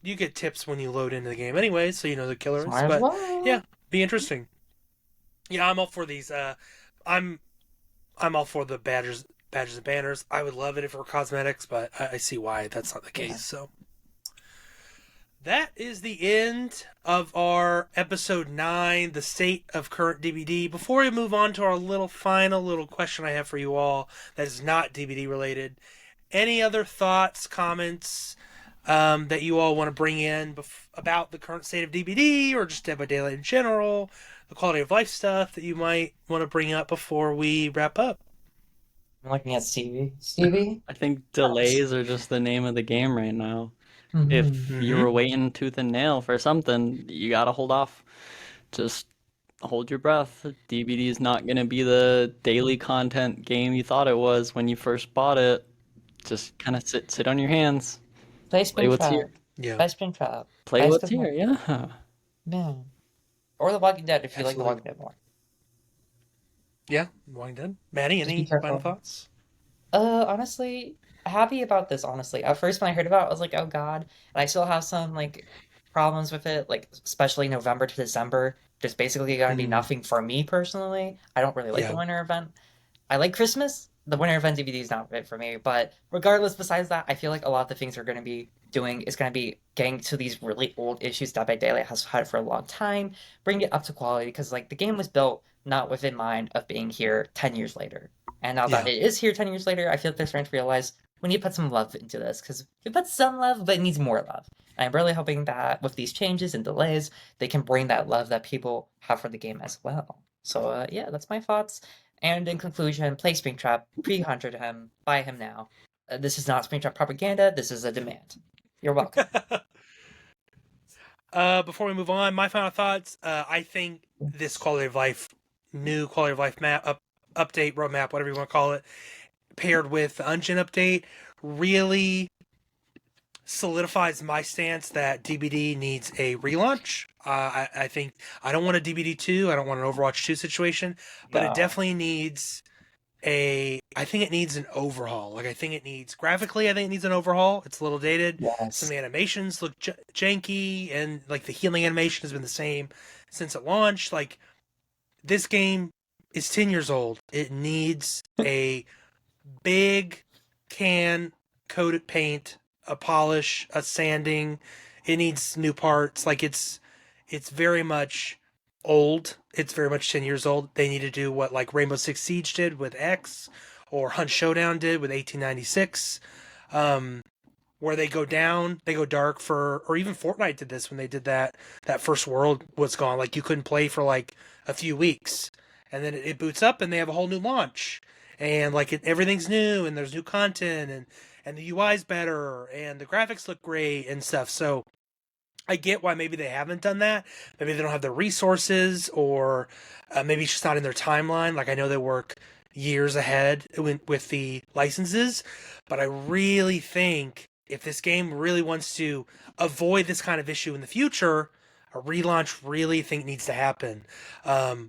A: You get tips when you load into the game anyway, so you know the killer is.
C: Might as
A: But
C: well.
A: yeah, be interesting. Yeah, I'm all for these. I'm all for the badges and banners. I would love it if it were cosmetics, but I see why that's not the case.
C: Yeah.
A: So that is the end of our episode 9, the state of current DbD. Before we move on to our final little question I have for you all that is not DbD related, any other thoughts, comments that you all want to bring in about the current state of DbD or just Dead by Daylight in general, the quality of life stuff that you might want to bring up before we wrap up?
C: I'm looking at Stevie. Stevie?
B: I think delays are just the name of the game right now.
C: Mhm.
B: If you were waiting tooth and nail for something, you gotta hold off. Just hold your breath. DbD is not gonna be the daily content game you thought it was when you first bought it. Just kind of sit on your hands.
C: Play
B: Play what's
C: Springtrap.
B: here.
A: Yeah.
C: Play Springtrap.
B: Play
C: Play
B: what's
C: Springtrap.
B: here. Yeah.
C: Yeah. Or The Walking Dead if you like The
A: Absolutely.
C: Walking Dead more.
A: Yeah, Walking Dead. Maddie,
C: Just be
A: any
C: careful.
A: final thoughts?
C: Honestly, happy about this, honestly. At first when I heard about it, I was like, oh God. And I still have some like problems with it, like especially November to December. There's basically gonna be nothing for me personally. I don't really like the
A: Yeah.
C: winter event. I like Christmas. The winter event DVD is not fit for me, but regardless, besides that, I feel like a lot of the things we're going to be doing is going to be getting to these really old issues that by Daylight has had for a long time, bring it up to quality, because like the game was built not within mind of being here 10 years later. And now that
A: Yeah.
C: it is here 10 years later, I feel like they're starting to realize we need to put some love into this, because we put some love, but it needs more love. And I'm really hoping that with these changes and delays, they can bring that love that people have for the game as well. So yeah, that's my thoughts. And in conclusion, play Springtrap, pre-100 him, buy him now. This is not Springtrap propaganda, this is a demand. You're welcome.
A: Before we move on, my final thoughts. I think this new quality of life map update, roadmap, whatever you want to call it, paired with the Ungeon update, really solidifies my stance that DbD needs a relaunch. I think I don't want a DbD 2. I don't want an Overwatch 2 situation, but it
C: No.
A: definitely needs I think it needs an overhaul. Like I think it needs graphically, I think it needs an overhaul. It's a little dated. Some of
C: Yes.
A: the animations look janky, and like the healing animation has been the same since it launched. Like this game is 10 years old. It needs a big can coated paint, a polish, a sanding. It needs new parts. Like it's very much old. It's very much 10 years old. They need to do what like Rainbow Six Siege did with X or Hunt Showdown did with 1896. Um, where they go down, they go dark for, or even Fortnite did this when they did that first world was gone. Like you couldn't play for like a few weeks, and then it boots up and they have a whole new launch, and like everything's new and there's new content and the UI's better and the graphics look great and stuff. So I get why maybe they haven't done that. Maybe they don't have the resources, or maybe it's just not in their timeline. Like I know they work years ahead with the licenses, but I really think if this game really wants to avoid this kind of issue in the future, a relaunch really think needs to happen.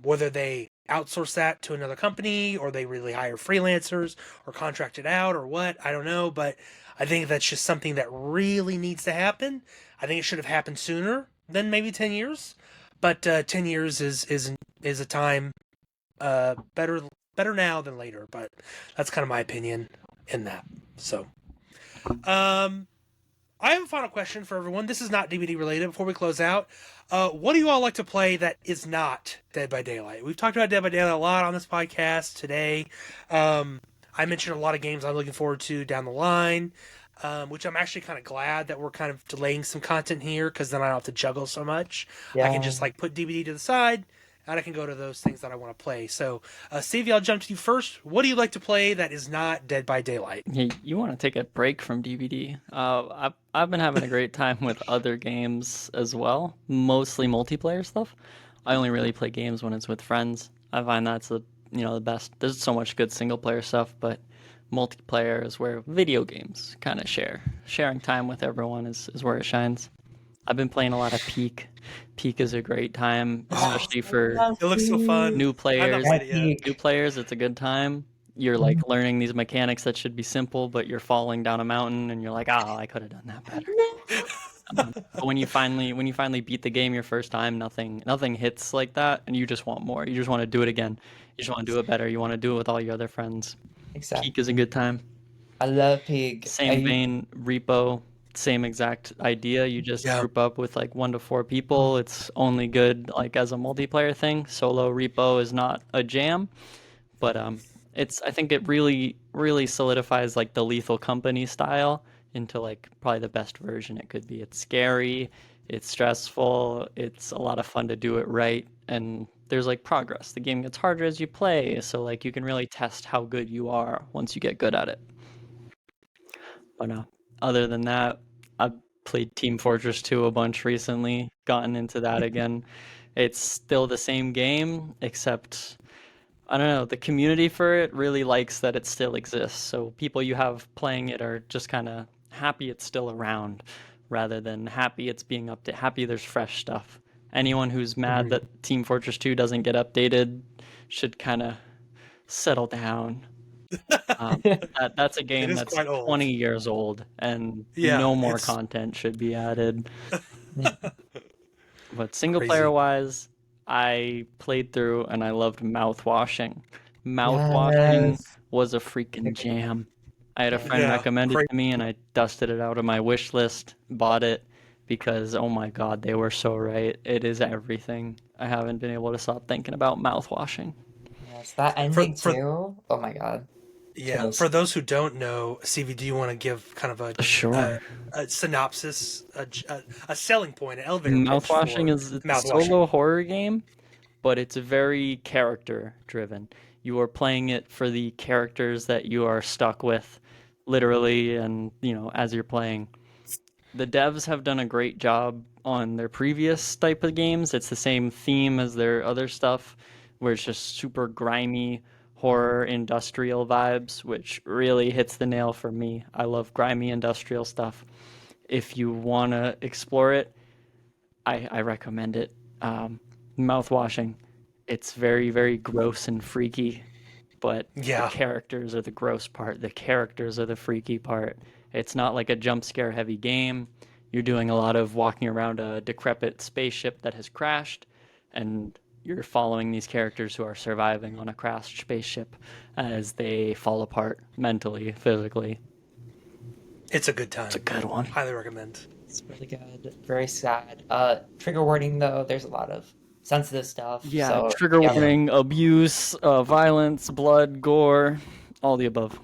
A: Whether they outsource that to another company or they really hire freelancers or contract it out or what, I don't know, but I think that's just something that really needs to happen. I think it should have happened sooner than maybe 10 years, but 10 years is a time better now than later, but that's kind of my opinion in that. So, um I have a final question for everyone. This is not DbD related. Before we close out, what do you all like to play that is not Dead by Daylight? We've talked about Dead by Daylight a lot on this podcast today. I mentioned a lot of games I'm looking forward to down the line, which I'm actually kind of glad that we're kind of delaying some content here because then I don't have to juggle so much. I can
C: Yeah.
A: just like put DbD to the side and I can go to those things that I want to play. So, Stevie, I'll jump to you first. What do you like to play that is not Dead by Daylight?
B: Hey, you want to take a break from DBD? I've been having a great time with other games as well, mostly multiplayer stuff. I only really play games when it's with friends. I find that's the best. There's so much good single player stuff, but multiplayer is where video games kind of sharing time with everyone is where it shines. I've been playing a lot of Peak. Peak is a great time,
A: Oh,
B: especially for
A: it looks so fun.
B: new
A: I've not
B: players.
A: played it yet.
B: New players, it's a good time. You're like learning these mechanics that should be simple, but you're falling down a mountain and you're like, oh, I could have done that better. But when you finally beat the game your first time, nothing hits like that, and you just want more. You just want to do it again. You just want to do it better. You want to do it with all your other friends. Peak is a
C: Exactly.
B: good time.
C: I love Pig.
B: Same vein, Repo, same exact idea. You just
A: Yeah.
B: group up with like 1 to 4 people. It's only good like as a multiplayer thing. Solo Repo is not a jam, but I think it really solidifies like the Lethal Company style into like probably the best version it could be. It's scary, it's stressful, it's a lot of fun to do it right, and there's like progress. The game gets harder as you play, so like you can really test how good you are once you get good at it. But other than that, I've played Team Fortress 2 a bunch recently, gotten into that again. It's still the same game, except I don't know, the community for it really likes that it still exists. So people you have playing it are just kind of happy it's still around rather than happy it's being updated, happy there's fresh stuff. Anyone who's mad
A: Mhm.
B: that Team Fortress 2 doesn't get updated should kind of settle down. That's a
A: It
B: game
A: is
B: that's
A: quite old.
B: 20 years old and
A: Yeah,
B: no more
A: it's
B: content should be added. But single player
A: crazy.
B: wise, I played through and I loved mouthwashing. Mouthwashing
C: Yes.
B: was a freaking jam. I had a friend
A: Yeah,
B: recommend it
A: crazy.
B: to me and I dusted it out of my wish list, bought it because oh my god, they were so right. It is everything. I haven't been able to stop thinking about mouthwashing.
C: Yes. That
A: For
C: ending
A: for
C: too. Oh my God.
A: yeah, for
C: Kills.
A: those who don't know, CV, do you want to give kind of a,
B: Sure.
A: a synopsis, a selling point, an elevator pitch
B: Mouthwashing
A: for
B: is it's a
A: mouthwashing?
B: solo horror game, but it's very character driven. You are playing it for the characters that you are stuck with, literally, and as you're playing. The devs have done a great job on their previous type of games. It's the same theme as their other stuff, where it's just super grimy horror industrial vibes, which really hits the nail for me. I love grimy industrial stuff. if you want to explore it, I recommend it. Mouthwashing. It's very, very gross and freaky, but the
A: Yeah.
B: characters are the gross part. The characters are the freaky part. It's not like a jump scare heavy game. You're doing a lot of walking around a decrepit spaceship that has crashed, and you're following these characters who are surviving on a crashed spaceship as they fall apart mentally, physically.
A: It's a good time.
B: It's a good one.
A: Highly recommend.
C: It's really good. Very sad. Trigger warning though. There's a lot of sensitive stuff.
B: Yeah,
C: so,
B: trigger warning, abuse, violence, blood, gore, all the above.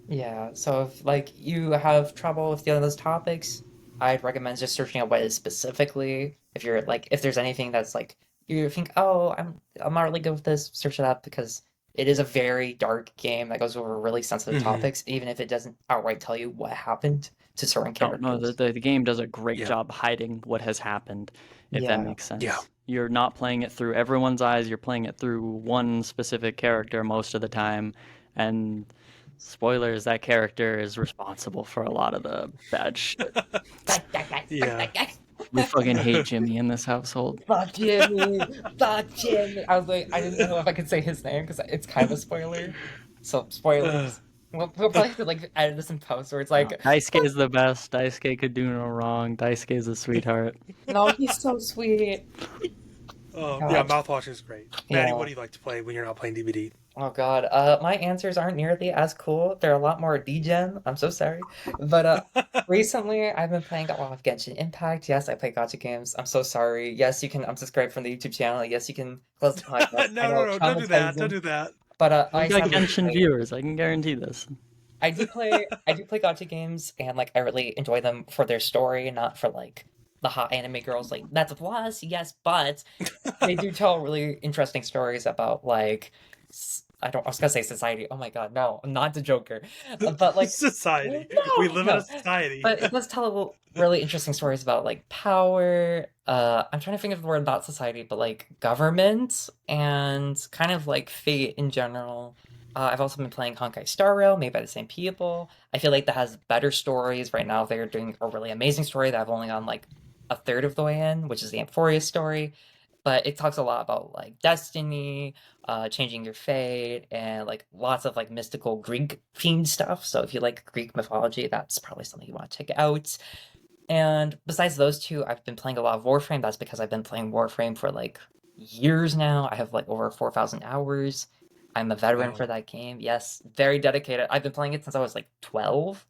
C: Yeah. So if like you have trouble with dealing with those topics, I'd recommend just searching out what it is specifically. If you're like, if there's anything that's like you think, oh, I'm not really good with this, search it up because it is a very dark game that goes over really sensitive topics, even if it doesn't outright tell you what happened to certain characters.
B: No, the game does a great
A: Yeah.
B: job hiding what has happened, if
C: Yeah.
B: that makes sense.
A: Yeah.
B: You're not playing it through everyone's eyes, you're playing it through one specific character most of the time, and spoilers, that character is responsible for a lot of the bad shit.
A: Yeah.
B: We fucking hate Jimmy in this household.
C: Fuck Jimmy! Fuck Jimmy! I was like, I didn't know if I could say his name because it's kind of a spoiler. So spoilers. We'll probably have to like edit this in post where it's like,
B: Daisuke is the best. Daisuke could do no wrong. Daisuke is a sweetheart.
C: no, he's so sweet.
A: Yeah, mouthwash is great. Maddie,
C: Yeah.
A: what do you like to play when you're not playing DbD?
C: Oh god, my answers aren't nearly as cool. They're a lot more degen. I'm so sorry. But recently I've been playing a lot of Genshin Impact. Yes, I play gacha games. I'm so sorry. Yes, you can unsubscribe from the YouTube channel. Yes, you can close the podcast.
A: No, don't do that. Don't do that.
C: But
B: We
C: I
B: got
C: sadly
B: Genshin
C: play-
B: viewers, I can guarantee this.
C: I do play gacha games and like I really enjoy them for their story, not for like the hot anime girls. Like that's a plus, yes, but they do tell really interesting stories about like I was gonna say society. Oh my god, no, I'm not the Joker. But like
A: society.
C: No,
A: We live in
C: no.
A: a society.
C: But it does tell really interesting stories about like power. I'm trying to think of the word not society, but like government and kind of like fate in general. I've also been playing Honkai Star Rail, made by the same people. I feel like that has better stories. Right now, they're doing a really amazing story that I've only gone like a third of the way in, which is the Amphoria story. But it talks a lot about like destiny, changing your fate, and like lots of like mystical Greek themed stuff. So if you like Greek mythology, that's probably something you want to check out. And besides those two, I've been playing a lot of Warframe. That's because I've been playing Warframe for like years now. I have like over 4,000 hours. I'm a veteran
A: Wow.
C: for that game. Yes, very dedicated. I've been playing it since I was like 12.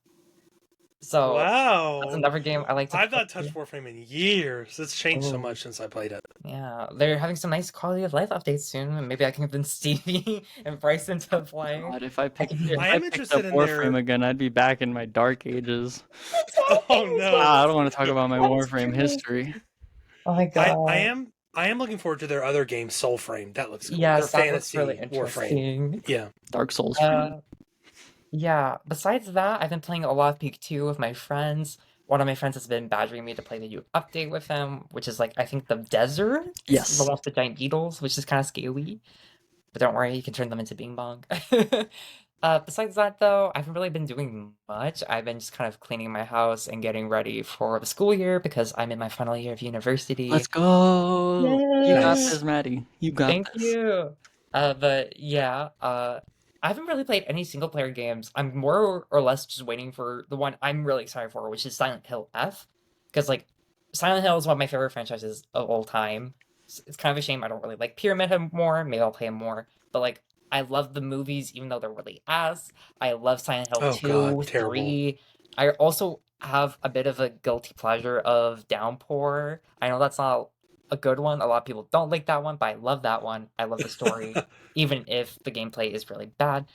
C: So
A: Wow.
C: that's another game I like to
A: I've
C: play.
A: not touched Warframe in years. It's changed so
C: Ooh.
A: much since I played it.
C: Yeah, they're having some nice quality of life updates soon, and maybe I can convince Stevie and Bryson to play.
B: God, if I picked,
C: can-
A: I am
B: picked
A: interested
B: up
A: in
B: Warframe
A: their-
B: again, I'd be back in my dark ages.
A: Oh no.
B: I don't want to talk about my
C: That's
B: Warframe
C: true.
B: history.
C: Oh my god.
A: I am looking forward to their other game, Soulframe. That looks cool.
C: Yes,
A: their
C: that looks
A: fantasy
C: really
A: Warframe.
C: interesting.
A: Yeah.
B: Dark Souls.
C: Yeah, besides that, I've been playing a lot of Peak 2 with my friends. One of my friends has been badgering me to play the new update with him, which is like, I think the desert?
B: Yes.
C: The one with the giant beetles, which is kind of scaly. But don't worry, you can turn them into Bing Bong. Besides that, though, I haven't really been doing much. I've been just kind of cleaning my house and getting ready for the school year because I'm in my final year of university.
B: Let's go. You got
A: Nice.
B: this, Maddie. You got
C: Thank
B: this.
C: you. But yeah, I haven't really played any single player games. I'm more or less just waiting for the one I'm really excited for, which is Silent Hill F. Because like Silent Hill is one of my favorite franchises of all time. It's kind of a shame I don't really like Pyramid Head more. Maybe I'll play him more. But like I love the movies, even though they're really ass. I love Silent Hill
A: Oh,
C: 2,
A: God, terrible.
C: 3. I also have a bit of a guilty pleasure of Downpour. I know that's not a good one. A lot of people don't like that one, but I love that one. I love the story, even if the gameplay is really bad.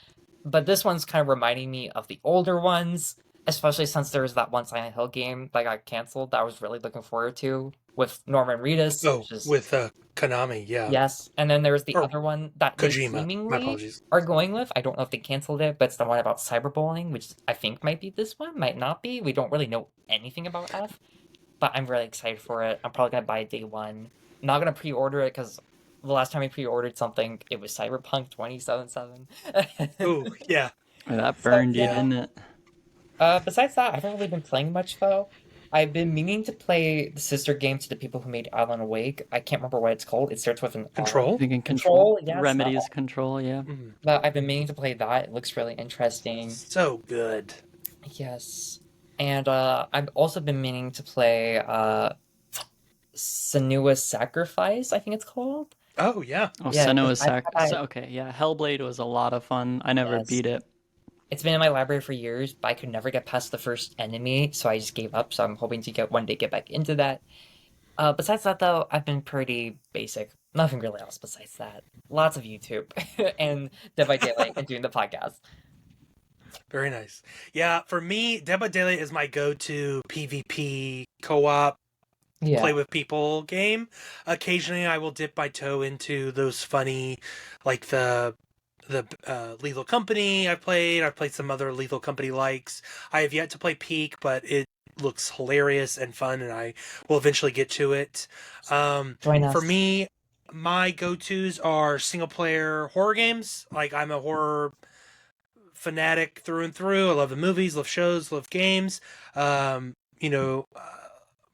C: But this one's kind of reminding me of the older ones, especially since there was that one Silent Hill game that got canceled that I was really looking forward to with Norman Reedus.
A: Oh,
C: which is,
A: with Konami, yeah.
C: yes, and then there was the
A: Or
C: other one that they
A: Kojima. My
C: seemingly
A: apologies.
C: are going with. I don't know if they canceled it, but it's the one about cyberbullying, which I think might be this one, might not be. We don't really know anything about F, but I'm really excited for it. I'm probably gonna buy it day one. I'm not gonna pre-order it because the last time I pre-ordered something, it was Cyberpunk 2077.
A: Ooh, yeah.
B: That burned you,
C: yeah.
B: didn't it?
C: Besides that, I haven't really been playing much though. I've been meaning to play the sister game to the people who made Alan Wake. I can't remember what it's called. It starts with an R.
A: Control.
B: Thinking
C: Control,
B: control,
C: yes, that
B: remedies
C: one.
B: control, yeah.
A: Mm.
C: But I've been meaning to play that. It looks really interesting.
A: So good.
C: Yes. And I've also been meaning to play Senua's Sacrifice, I think it's called.
A: Oh yeah.
B: Oh,
C: Yeah, because
B: Senua's okay, yeah. Hellblade was a lot of fun. I never
C: yes.
B: beat it.
C: It's been in my library for years, but I could never get past the first enemy, so I just gave up. So I'm hoping to one day get back into that. Besides that, though, I've been pretty basic. Nothing really else besides that. Lots of YouTube and Dead by Daylight and doing the podcast.
A: Very nice. Yeah, for me, Dead by Daylight is my go-to PvP co-op
C: Yeah.
A: play with people game. Occasionally, I will dip my toe into those funny, like the Lethal Company I've played. I've played some other Lethal Company likes. I have yet to play Peak, but it looks hilarious and fun, and I will eventually get to it.
C: Join us.
A: For me, my go-tos are single-player horror games. Like, I'm a horror fanatic through and through. I love the movies, love shows, love games. You know,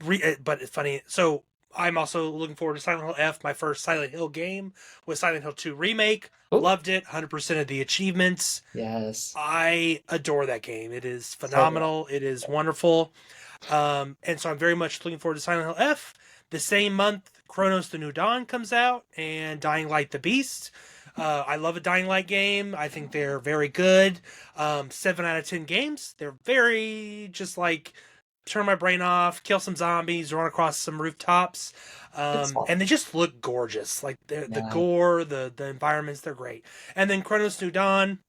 A: but it's funny. So I'm also looking forward to Silent Hill F, my first Silent Hill game with Silent Hill 2 remake.
C: Ooh.
A: Loved it, 100% of the achievements.
C: Yes.
A: I adore that game. It is phenomenal. It is wonderful. And so I'm very much looking forward to Silent Hill F. The same month, Chronos: The New Dawn comes out, and Dying Light: The Beast. I love a Dying Light game. I think they're very good. 7 out of 10 games. They're very just like turn my brain off, kill some zombies, run across some rooftops. And they just look gorgeous. Like the gore, the environments, they're great. And then Chronos: New Dawn,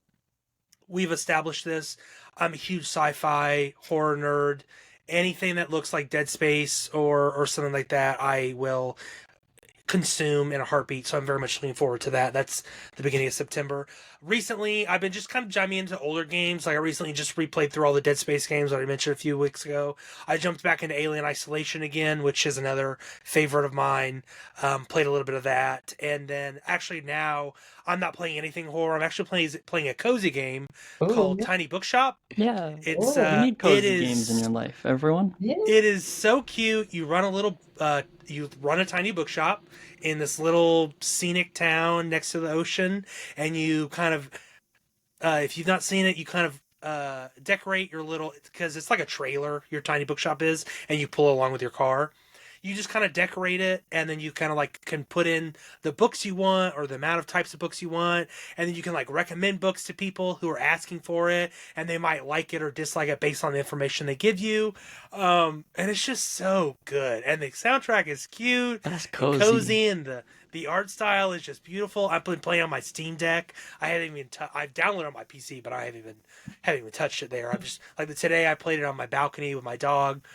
A: we've established this. I'm a huge sci-fi horror nerd. Anything that looks like Dead Space or something like that, I will consume in a heartbeat. So I'm very much looking forward to that. That's the beginning of September. Recently, I've been just kind of diving into older games. Like I recently just replayed through all the Dead Space games that I mentioned a few weeks ago. I jumped back into Alien Isolation again, which is another favorite of mine. Played a little bit of that. And then actually now I'm not playing anything horror. I'm actually playing a cozy game called Tiny Bookshop.
B: Yeah.
A: It's
B: you need cozy games in your life, everyone.
C: Yeah.
A: It is so cute. You run a tiny bookshop in this little scenic town next to the ocean, and you kind of, if you've not seen it, you kind of decorate your little, because it's like a trailer, your tiny bookshop is, and you pull along with your car. You just kind of decorate it, and then you kind of like can put in the books you want or the amount of types of books you want, and then you can like recommend books to people who are asking for it, and they might like it or dislike it based on the information they give you. And it's just so good, and the soundtrack is cute,
B: That's
A: and
B: cozy.
A: and the art style is just beautiful. I've been playing on my Steam Deck. I haven't even I've downloaded it on my PC, but I haven't even touched it there. I'm just like today I played it on my balcony with my dog.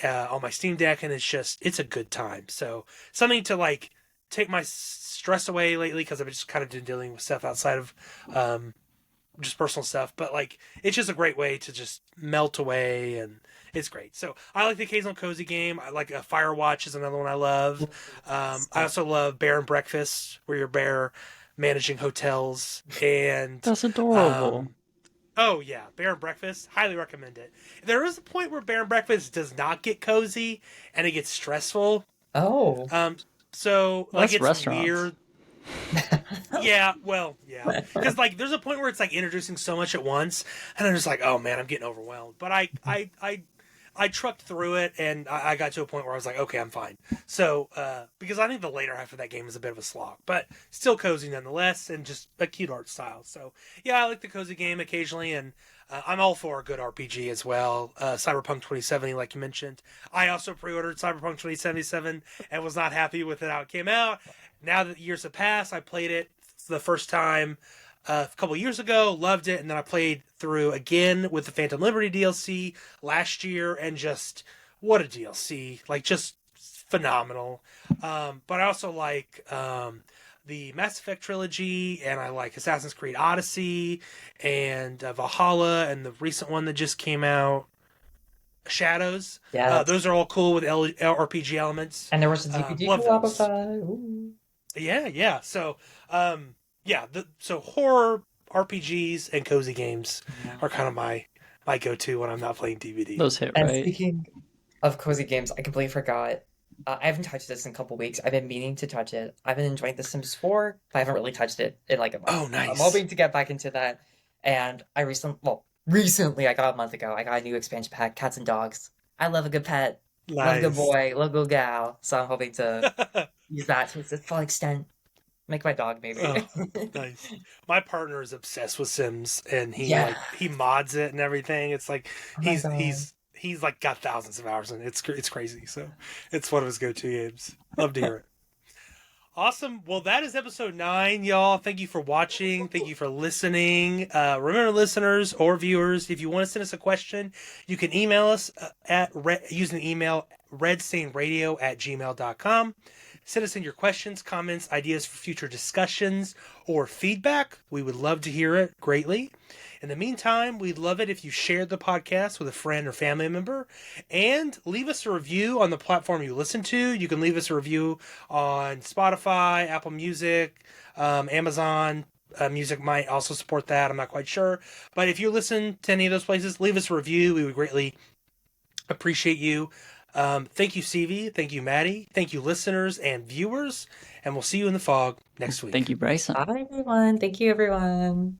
A: On my Steam Deck, and it's a good time. So something to like take my stress away lately, because I've just kind of been dealing with stuff outside of just personal stuff. But like it's just a great way to just melt away, and it's great. So I like the occasional cozy game. I like Firewatch is another one I love. I also love Bear and Breakfast, where you're bear managing hotels, and
B: That's adorable.
A: oh yeah, Bear and Breakfast, highly recommend it. There is a point where Bear and Breakfast does not get cozy and it gets stressful.
C: Oh.
A: So
B: Well,
A: like
B: that's
A: it's
B: restaurants.
A: weird. Yeah, because like there's a point where it's like introducing so much at once, and I'm just like, oh man, I'm getting overwhelmed. But I trucked through it, and I got to a point where I was like, okay, I'm fine. So, because I think the later half of that game is a bit of a slog, but still cozy nonetheless, and just a cute art style. So, yeah, I like the cozy game occasionally, and I'm all for a good RPG as well. Cyberpunk 2070, like you mentioned. I also pre-ordered Cyberpunk 2077 and was not happy with it how it came out. Now that years have passed, I played it the first time a couple years ago, loved it, and then I played through again with the Phantom Liberty DLC last year, and just what a DLC! Like just phenomenal. But I also like the Mass Effect trilogy, and I like Assassin's Creed Odyssey and Valhalla, and the recent one that just came out, Shadows.
C: Yeah.
A: Those are all cool with RPG elements.
C: And there was a DbD
A: Love
C: co-op
A: those.
C: of that. Ooh.
A: Yeah. So, so horror RPGs and cozy games are kind of my go-to when I'm not playing DbD.
B: Those hit
C: And
B: right.
C: of cozy games, I completely forgot. I haven't touched this in a couple weeks. I've been meaning to touch it. I've been enjoying The Sims 4, but I haven't really touched it in like a month.
A: Oh,
C: I'm
A: nice.
C: hoping to get back into that. And recently, I got a month ago, I got a new expansion pack, Cats and Dogs. I love a good pet, love a good
A: Nice.
C: boy, love a good gal. So I'm hoping to use that to its full extent. Make my dog, maybe.
A: Oh, nice. My partner is obsessed with Sims, and
C: Yeah.
A: he mods it and everything. It's like
C: Oh my God.
A: he's like got thousands of hours in it. It's crazy. So it's one of his go-to games. Love to hear it. Awesome. Well, that is episode 9, y'all. Thank you for watching. Thank you for listening. Remember, listeners or viewers, if you want to send us a question, you can email us using the email redstainradio@gmail.com. Send us in your questions, comments, ideas for future discussions, or feedback. We would love to hear it greatly. In the meantime, we'd love it if you shared the podcast with a friend or family member, and leave us a review on the platform you listen to. You can leave us a review on Spotify, Apple Music, Amazon. Music might also support that. I'm not quite sure. But if you listen to any of those places, leave us a review. We would greatly appreciate you. Thank you, Stevie. Thank you, Maddie. Thank you, listeners and viewers. And we'll see you in the fog next week.
B: Thank you, Bryson.
C: Bye, everyone. Thank you, everyone.